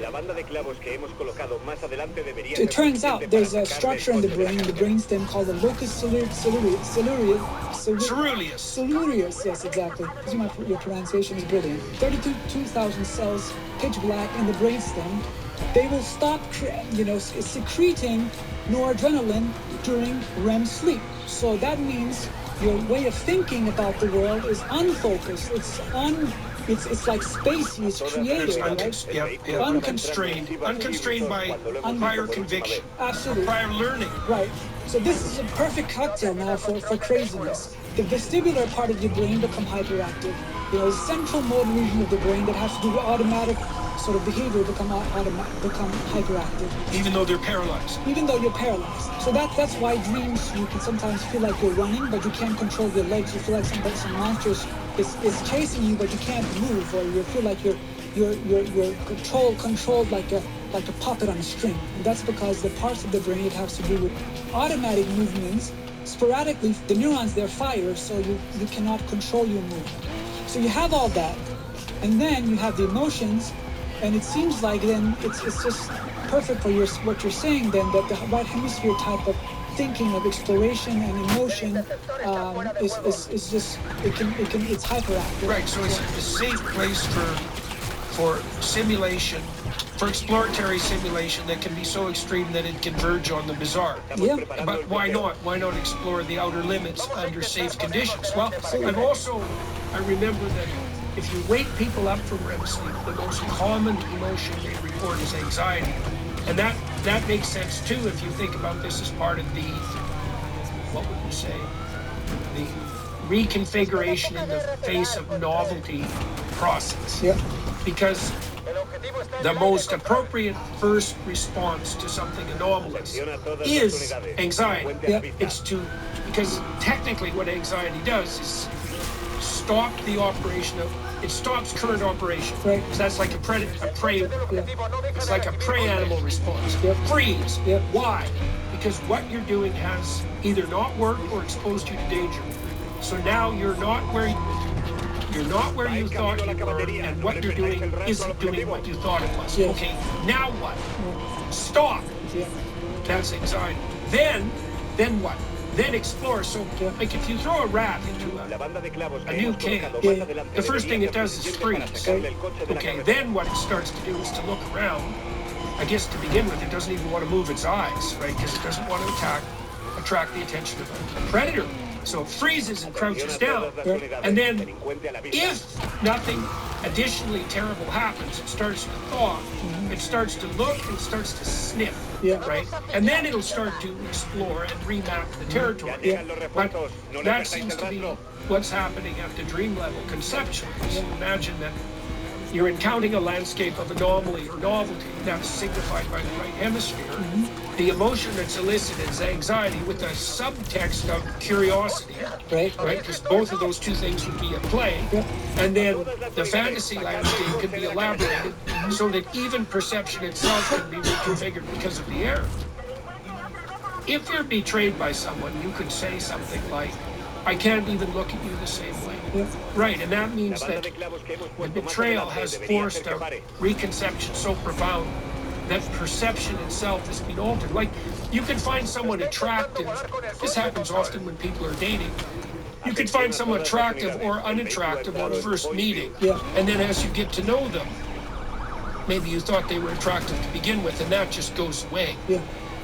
Speaker 2: It turns out there's a structure in the brainstem called the locus coeruleus. yes, exactly. Your pronunciation is brilliant. 32,000 cells, pitch black in the brainstem. They will stop, secreting noradrenaline during REM sleep. So that means your way of thinking about the world is unfocused. It's like spacey. It's creative, right?
Speaker 1: Unconstrained by prior conviction,
Speaker 2: Absolutely.
Speaker 1: prior learning.
Speaker 2: Right. So this is a perfect cocktail now for craziness. The vestibular part of your brain become hyperactive. The central motor region of the brain that has to do with automatic sort of behavior become hyperactive.
Speaker 1: Even though they're paralyzed.
Speaker 2: Even though you're paralyzed. So that's why dreams, you can sometimes feel like you're running, but you can't control your legs. You feel like some monster is chasing you, but you can't move, or you feel like you're controlled like a puppet on a string. And that's because the parts of the brain that has to do with automatic movements, sporadically, the neurons, they're fire, so you cannot control your movement. So you have all that, and then you have the emotions, and it seems like then it's just perfect for what you're saying then, that the right hemisphere type of thinking of exploration and emotion is just it's hyperactive.
Speaker 1: Right, so it's a safe place for simulation, for exploratory simulation that can be so extreme that it can verge on the bizarre.
Speaker 2: Yeah.
Speaker 1: But why not? Why not explore the outer limits under safe conditions? Well, I remember that if you wake people up from REM sleep, the most common emotion they report is anxiety. And that makes sense too if you think about this as part of the, what would you say, the reconfiguration in the face of novelty process.
Speaker 2: Yeah.
Speaker 1: Because the most appropriate first response to something anomalous is anxiety.
Speaker 2: Yeah.
Speaker 1: Because technically what anxiety does is stop the operation it stops current operation.
Speaker 2: Right.
Speaker 1: So that's like a prey. It's like a prey animal response.
Speaker 2: Yep.
Speaker 1: Freeze.
Speaker 2: Yep.
Speaker 1: Why? Because what you're doing has either not worked or exposed you to danger. So now you're not where you thought you were, and what you're doing isn't doing what you thought it was.
Speaker 2: Yeah.
Speaker 1: Okay, now what? Stop.
Speaker 2: Yeah.
Speaker 1: That's anxiety. Then what? Then explore. So, like if you throw a rat into a new cave, the first thing it does is freeze. Okay, then what it starts to do is to look around. I guess to begin with, it doesn't even want to move its eyes, right? Because it doesn't want to attract the attention of a predator. So it freezes and crouches down. And then if nothing additionally terrible happens, it starts to thaw. It starts to look and starts to sniff.
Speaker 2: Yeah.
Speaker 1: Right? And then it'll start to explore and remap the territory.
Speaker 2: Yeah.
Speaker 1: But that seems to be what's happening at the dream level conceptually. So imagine that you're encountering a landscape of anomaly or novelty that's signified by the right hemisphere. The emotion that's elicited is anxiety with a subtext of curiosity.
Speaker 2: Right.
Speaker 1: Right? Because both of those two things would be at play.
Speaker 2: Yep.
Speaker 1: And then the fantasy landscape can be elaborated so that even perception itself can be reconfigured because of the error. If you're betrayed by someone, you could say something like, I can't even look at you the same way.
Speaker 2: Yep.
Speaker 1: Right, and that means that the betrayal has forced a reconception so profound that perception itself has been altered. Like, you can find someone attractive. This happens often when people are dating. You can find someone attractive or unattractive on first meeting.
Speaker 2: Yeah.
Speaker 1: And then as you get to know them, maybe you thought they were attractive to begin with, and that just goes away.
Speaker 2: Yeah.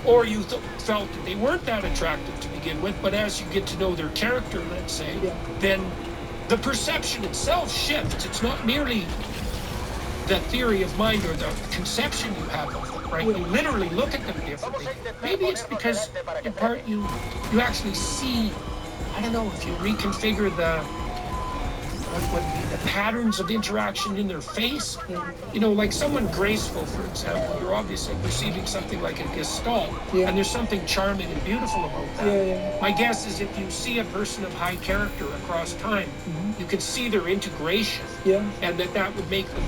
Speaker 1: Or you felt that they weren't that attractive to begin with, but as you get to know their character, let's say, then the perception itself shifts. It's not merely the theory of mind or the conception you have of them, right? You literally look at them differently. Maybe it's because, in part, you actually see, I don't know, if you reconfigure what would be the patterns of interaction in their face. You know, like someone graceful, for example, you're obviously perceiving something like a gestalt, and there's something charming and beautiful about that. My guess is if you see a person of high character across time, you can see their integration, and that would make them,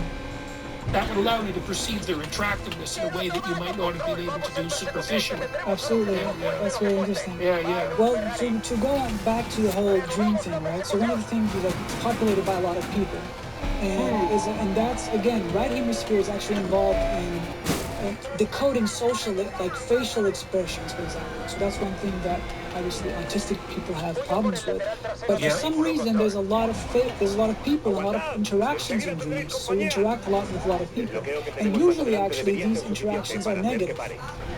Speaker 1: that would allow you to perceive their attractiveness in a way that you might not have been able to do superficially.
Speaker 2: Absolutely. That's very interesting.
Speaker 1: Yeah.
Speaker 2: Well, to go on back to the whole dream thing, right? So one of the things is that it's populated by a lot of people. And that's, again, right hemisphere is actually involved in decoding social, like facial expressions, for example. So that's one thing that obviously autistic people have problems with. But for some reason, there's a lot of people, a lot of interactions in dreams. So you interact a lot with a lot of people, and usually, actually, these interactions are negative.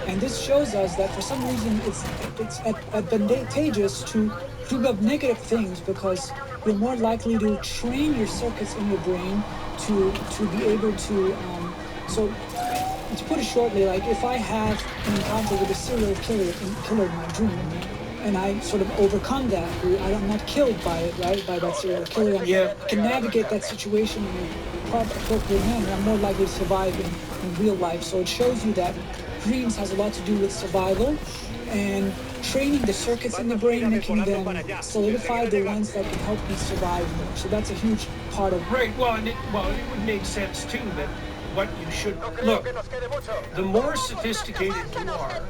Speaker 2: And this shows us that for some reason, it's advantageous to think of negative things because you're more likely to train your circuits in your brain to be able to. So, to put it shortly, like if I have an encounter with a serial killer in my dream, and I sort of overcome that, I'm not killed by it, right, by that serial killer, I can navigate that situation in a proper, appropriate manner, I'm more likely to survive in real life. So it shows you that dreams has a lot to do with survival and training the circuits in the brain, making them solidify the ones that can help me survive more. So that's a huge part of
Speaker 1: Right. Well, it would make sense too that what you should look. The more sophisticated you are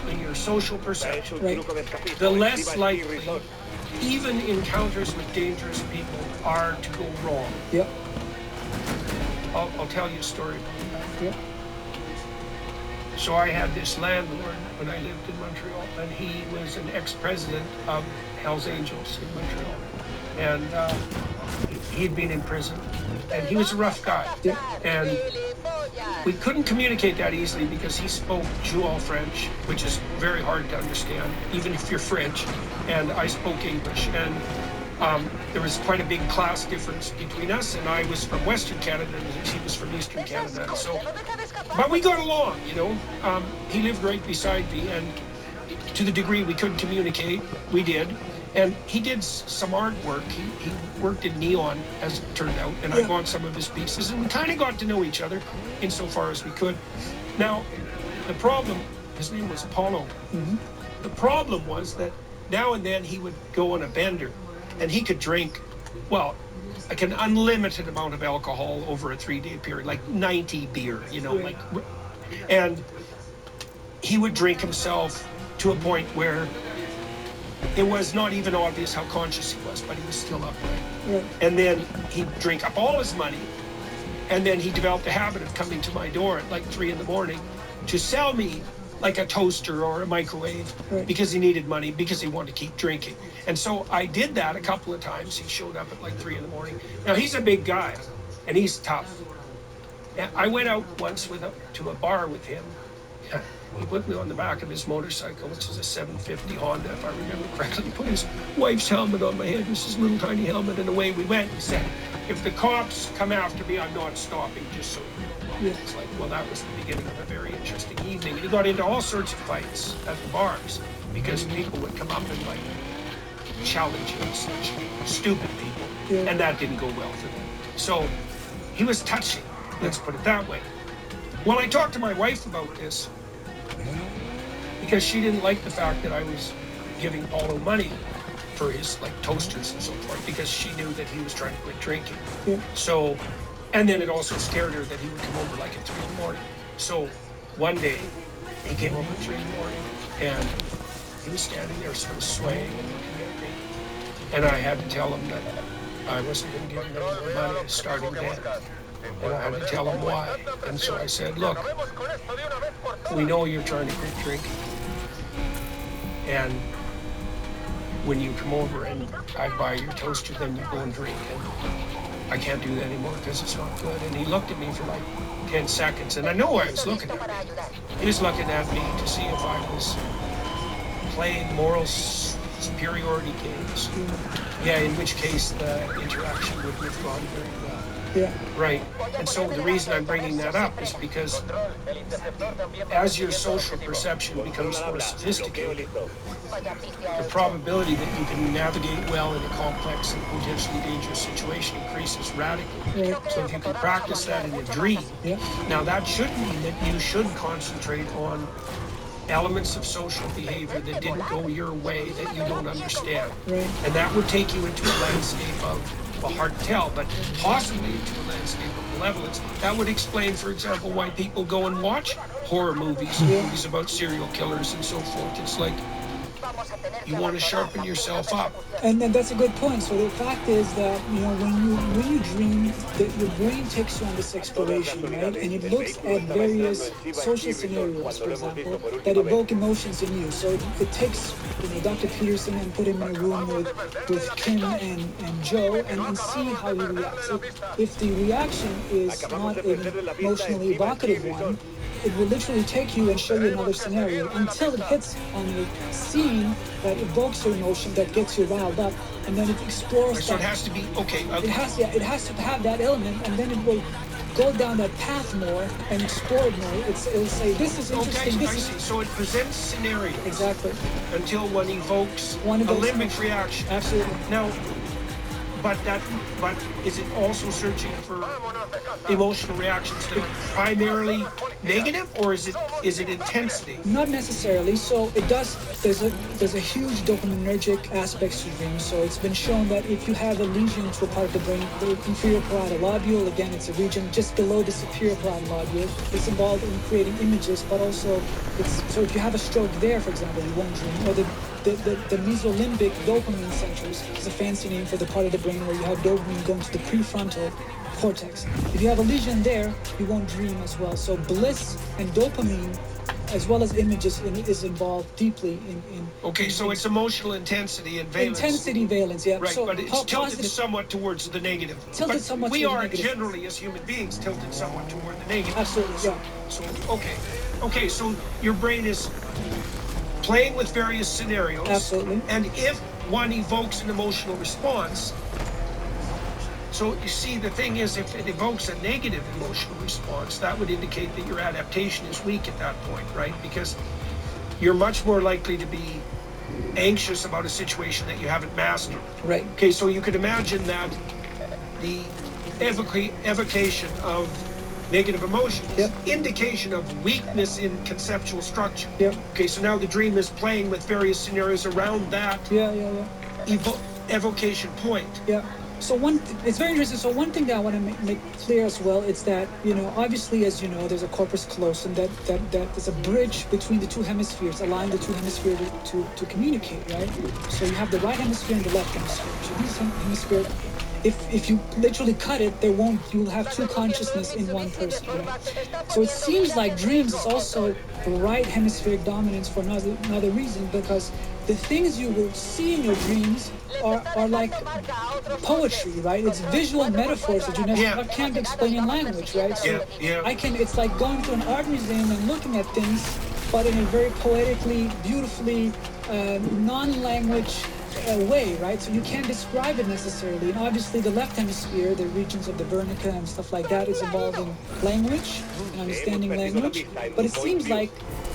Speaker 1: in your social perception, the less likely even encounters with dangerous people are to go wrong.
Speaker 2: Yep.
Speaker 1: I'll tell you a story about that.
Speaker 2: Yep.
Speaker 1: So I had this landlord when I lived in Montreal, and he was an ex-president of Hells Angels in Montreal. And he'd been in prison, and he was a rough guy.
Speaker 2: Yep.
Speaker 1: And we couldn't communicate that easily because he spoke Joual French, which is very hard to understand, even if you're French, and I spoke English. And there was quite a big class difference between us, and I was from Western Canada, and he was from Eastern Canada. So, but we got along, you know. He lived right beside me, and to the degree we couldn't communicate, we did. And he did some artwork. He worked in neon, as it turned out, and I bought some of his pieces, and we kind of got to know each other insofar as we could. Now, the problem, his name was Paulo. Mm-hmm. The problem was that now and then he would go on a bender, and he could drink, well, like an unlimited amount of alcohol over a 3-day period, like 90 beer, you know, like, and he would drink himself to a point where it was not even obvious how conscious he was, but he was still upright. Yeah. And then he'd drink up all his money, and then he developed a habit of coming to my door at like 3 a.m. to sell me like a toaster or a microwave, right, because he needed money, because he wanted to keep drinking. And so I did that a couple of times. He showed up at like 3 a.m. Now he's a big guy, and he's tough. And I went out once to a bar with him. He put me on the back of his motorcycle, which is a 750 Honda, if I remember correctly. He put his wife's helmet on my head, it was his little tiny helmet, and away we went. He said, if the cops come after me, I'm not stopping, just so you know. Yeah. It's like, well, that was the beginning of a very interesting evening. He got into all sorts of fights at the bars because people would come up and like challenge him, such stupid people, and that didn't go well for them. So he was touchy, let's put it that way. Well, I talked to my wife about this, because she didn't like the fact that I was giving Paulo money for his like toasters and so forth, because she knew that he was trying to quit drinking. Yeah. So, and then it also scared her that he would come over like at 3 a.m. So one day he came over at 3 a.m. and he was standing there sort of swaying and looking at me. And I had to tell him that I wasn't going to give him any more money starting then. And I had to tell him why. And so I said, look, we know you're trying to quit drinking. And when you come over and I buy your toaster, then you go and drink. And I can't do that anymore because it's not good. And he looked at me for like 10 seconds. And I know I was looking at me. He was looking at me to see if I was playing moral superiority games. Yeah, in which case the interaction would have gone very well. Yeah. Right. And so the reason I'm bringing that up is because as your social perception becomes more sophisticated, the probability that you can navigate well in a complex and potentially dangerous situation increases radically. Yeah. So if you can practice that in a dream, now that should mean that you should concentrate on elements of social behavior that didn't go your way, that you don't understand. Right. And that would take you into a landscape of, well, hard to tell, but possibly into a landscape of malevolence. That would explain, for example, why people go and watch horror movies, movies about serial killers and so forth. It's like, You want to sharpen yourself up.
Speaker 2: And then that's a good point. So the fact is that when you dream, your brain takes you on this exploration, right? And it looks at various social scenarios, for example, that evoke emotions in you. So it takes Dr. Peterson and put him in a room with Kim and Joe and see how he reacts. If the reaction is not an emotionally evocative one, it will literally take you and show you another scenario until it hits on a scene that evokes your emotion, that gets you riled up, and then it explores.
Speaker 1: So it has to be okay.
Speaker 2: It has to have that element, and then it will go down that path more and explore it more. It'll say, "This is interesting."
Speaker 1: Okay, I see. So it presents scenarios
Speaker 2: Exactly.
Speaker 1: until one evokes
Speaker 2: One of
Speaker 1: a
Speaker 2: those
Speaker 1: limbic reaction.
Speaker 2: Absolutely.
Speaker 1: Now, but is it also searching for emotional reactions that are primarily negative, or is it intensity?
Speaker 2: Not necessarily. So it does. There's a huge dopaminergic aspect to dreams. So it's been shown that if you have a lesion to a part of the brain, the inferior parietal lobule, again, it's a region just below the superior parietal lobule. It's involved in creating images, but also so if you have a stroke there, for example, you won't dream. Or the mesolimbic dopamine centers is a fancy name for the part of the brain where you have dopamine going to the prefrontal cortex. If you have a lesion there, you won't dream as well. So bliss and dopamine, as well as images, is involved deeply in
Speaker 1: Okay, so it's emotional intensity and valence.
Speaker 2: intensity valence, yeah.
Speaker 1: Right,
Speaker 2: So
Speaker 1: but it's tilted
Speaker 2: positive,
Speaker 1: somewhat towards the negative.
Speaker 2: Tilted
Speaker 1: But
Speaker 2: somewhat
Speaker 1: we
Speaker 2: towards
Speaker 1: are
Speaker 2: negative.
Speaker 1: generally, as human beings, tilted somewhat toward the negative.
Speaker 2: Absolutely, yeah.
Speaker 1: So okay, so your brain is playing with various scenarios.
Speaker 2: Absolutely.
Speaker 1: And if one evokes an emotional response, so you see, the thing is, if it evokes a negative emotional response, that would indicate that your adaptation is weak at that point, right? Because you're much more likely to be anxious about a situation that you haven't mastered.
Speaker 2: Right.
Speaker 1: Okay, so you could imagine that the evocation of negative emotions,
Speaker 2: Yep.
Speaker 1: indication of weakness in conceptual structure.
Speaker 2: Yep.
Speaker 1: Okay, so now the dream is playing with various scenarios around that
Speaker 2: Yeah.
Speaker 1: evocation point.
Speaker 2: Yeah. So it's very interesting. So one thing that I want to make clear as well is that, obviously, as you know, there's a corpus callosum that is a bridge between the two hemispheres, allowing the two hemispheres to communicate, right? So you have the right hemisphere and the left hemisphere. So these hemispheres, if you literally cut it, you'll have two consciousness in one person, right? So it seems like dreams is also right hemispheric dominance for another reason, because the things you will see in your dreams are like poetry, right? It's visual metaphors that you can't explain in language, right? So it's like going to an art museum and looking at things, but in a very poetically, beautifully, non-language way, right? So you can't describe it necessarily. And obviously the left hemisphere, the regions of the Wernicke and stuff like that, is involved in language and understanding language. But it seems like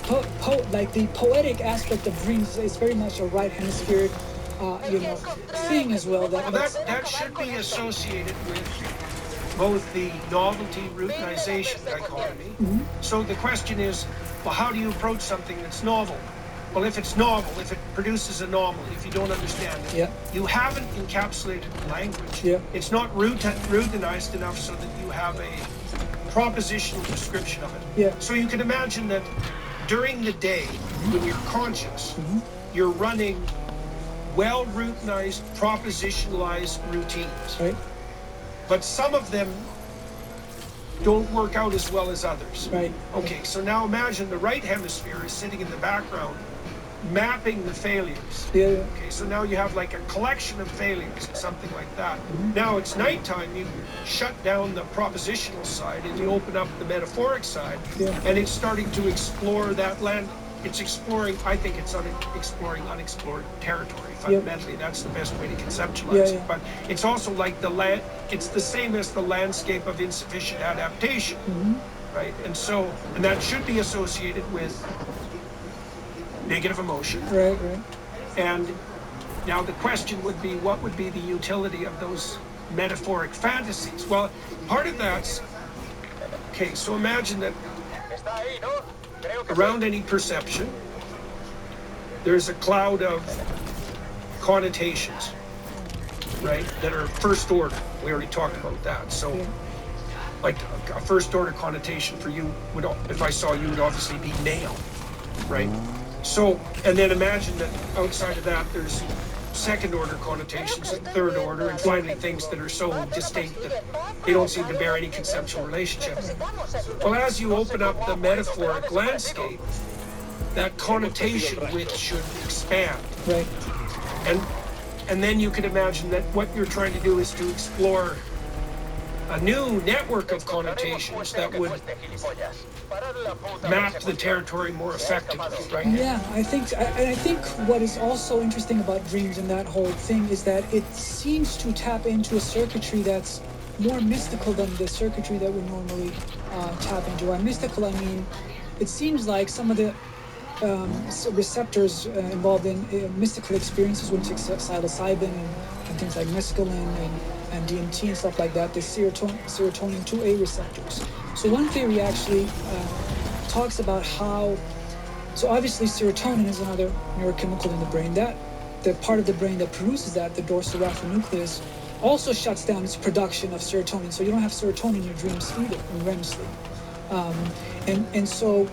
Speaker 2: the poetic aspect of dreams is very much a right hemispheric thing as well.
Speaker 1: That should be associated with both the novelty routinization dichotomy.
Speaker 2: Mm-hmm.
Speaker 1: So the question is, well, how do you approach something that's novel? Well, if it's novel, if it produces anomaly, if you don't understand it, you haven't encapsulated the language.
Speaker 2: Yeah.
Speaker 1: It's not routinized enough so that you have a propositional description of it.
Speaker 2: Yeah.
Speaker 1: So you can imagine that during the day, when you're conscious, you're running well-routinized, propositionalized routines.
Speaker 2: Right.
Speaker 1: But some of them don't work out as well as others.
Speaker 2: Right.
Speaker 1: Okay, so now imagine the right hemisphere is sitting in the background, mapping the failures.
Speaker 2: Yeah.
Speaker 1: Okay, so now you have like a collection of failures or something like that. Now it's nighttime, you shut down the propositional side and you open up the metaphoric side, and it's starting to explore that land. It's exploring, I think it's exploring unexplored territory. Fundamentally, that's the best way to conceptualize it. But it's also like it's the same as the landscape of insufficient adaptation, right? And that should be associated with negative emotion.
Speaker 2: Right.
Speaker 1: And now the question would be, what would be the utility of those metaphoric fantasies? Well, part of that's, okay, so imagine that around any perception, there's a cloud of connotations, right, that are first order. We already talked about that. So, like a first order connotation for you would, if I saw you, would obviously be male, right? So, and then imagine that outside of that, there's second order connotations, and third order, and finally things that are so distinct that they don't seem to bear any conceptual relationship. Well, as you open up the metaphoric landscape, that connotation width should expand.
Speaker 2: Right.
Speaker 1: And then you can imagine that what you're trying to do is to explore a new network of connotations that would map the territory more effectively, right?
Speaker 2: Yeah, I think what is also interesting about dreams and that whole thing is that it seems to tap into a circuitry that's more mystical than the circuitry that we normally tap into. By mystical, I mean, it seems like some of the receptors involved in mystical experiences, when you take psilocybin and things like mescaline and DMT and stuff like that, the serotonin 2A receptors. So one theory actually talks about how, so obviously serotonin is another neurochemical in the brain. That the part of the brain that produces that, the dorsolateral nucleus, also shuts down its production of serotonin. So you don't have serotonin in your dreams either, in REM sleep. And so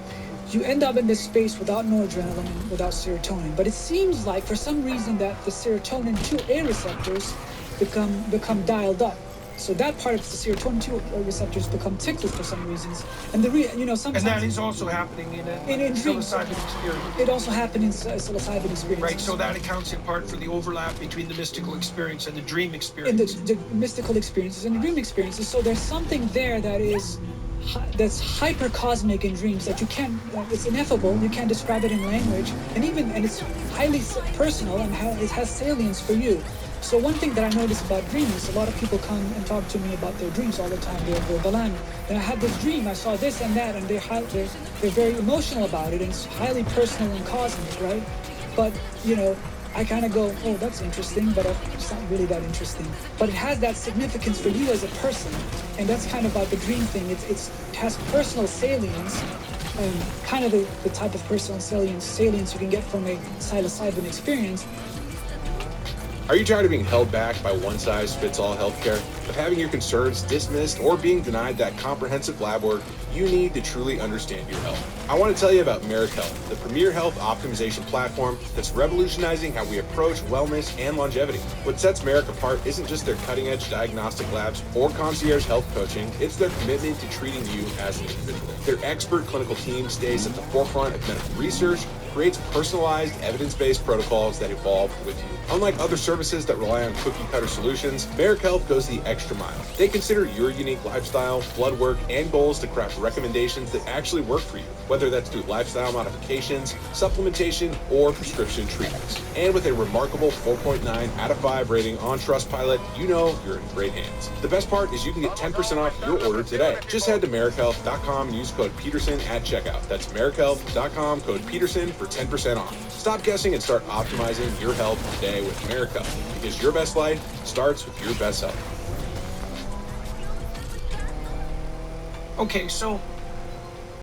Speaker 2: you end up in this space without noradrenaline and without serotonin. But it seems like for some reason that the serotonin 2A receptors become dialed up. So that part of the serotonin 2 receptors become tickled for some reasons. And sometimes...
Speaker 1: And that is also happening in a
Speaker 2: dreams.
Speaker 1: psilocybin experience.
Speaker 2: It also happened in psilocybin experience.
Speaker 1: Right, so that accounts in part for the overlap between the mystical experience and the dream experience.
Speaker 2: In the mystical experiences and the dream experiences. So there's something there that's hyper-cosmic in dreams that you can't, it's ineffable, you can't describe it in language, and it's highly personal and it has salience for you. So one thing that I notice about dreams, a lot of people come and talk to me about their dreams all the time. They're Balan, and I had this dream, I saw this and that, and they're very emotional about it, and it's highly personal and cosmic, right? But, I kind of go, oh, that's interesting, but it's not really that interesting. But it has that significance for you as a person, and that's kind of about the dream thing. It has personal salience, kind of the type of personal salience you can get from a psilocybin experience.
Speaker 3: Are you tired of being held back by one-size-fits-all healthcare? Of having your concerns dismissed or being denied that comprehensive lab work you need to truly understand your health? I want to tell you about Merrick Health, the premier health optimization platform that's revolutionizing how we approach wellness and longevity. What sets Merrick apart isn't just their cutting-edge diagnostic labs or concierge health coaching, it's their commitment to treating you as an individual. Their expert clinical team stays at the forefront of medical research, creates personalized, evidence-based protocols that evolve with you. Unlike other services that rely on cookie-cutter solutions, Merrick Health goes the extra mile. They consider your unique lifestyle, blood work, and goals to craft recommendations that actually work for you, whether that's through lifestyle modifications, supplementation, or prescription treatments. And with a remarkable 4.9 out of 5 rating on Trustpilot, you know you're in great hands. The best part is you can get 10% off your order today. Just head to merrickhealth.com and use code Peterson at checkout. That's merrickhealth.com, code Peterson for 10% off. Stop guessing and start optimizing your health today with Merrick Health, because your best life starts with your best health.
Speaker 1: Okay, so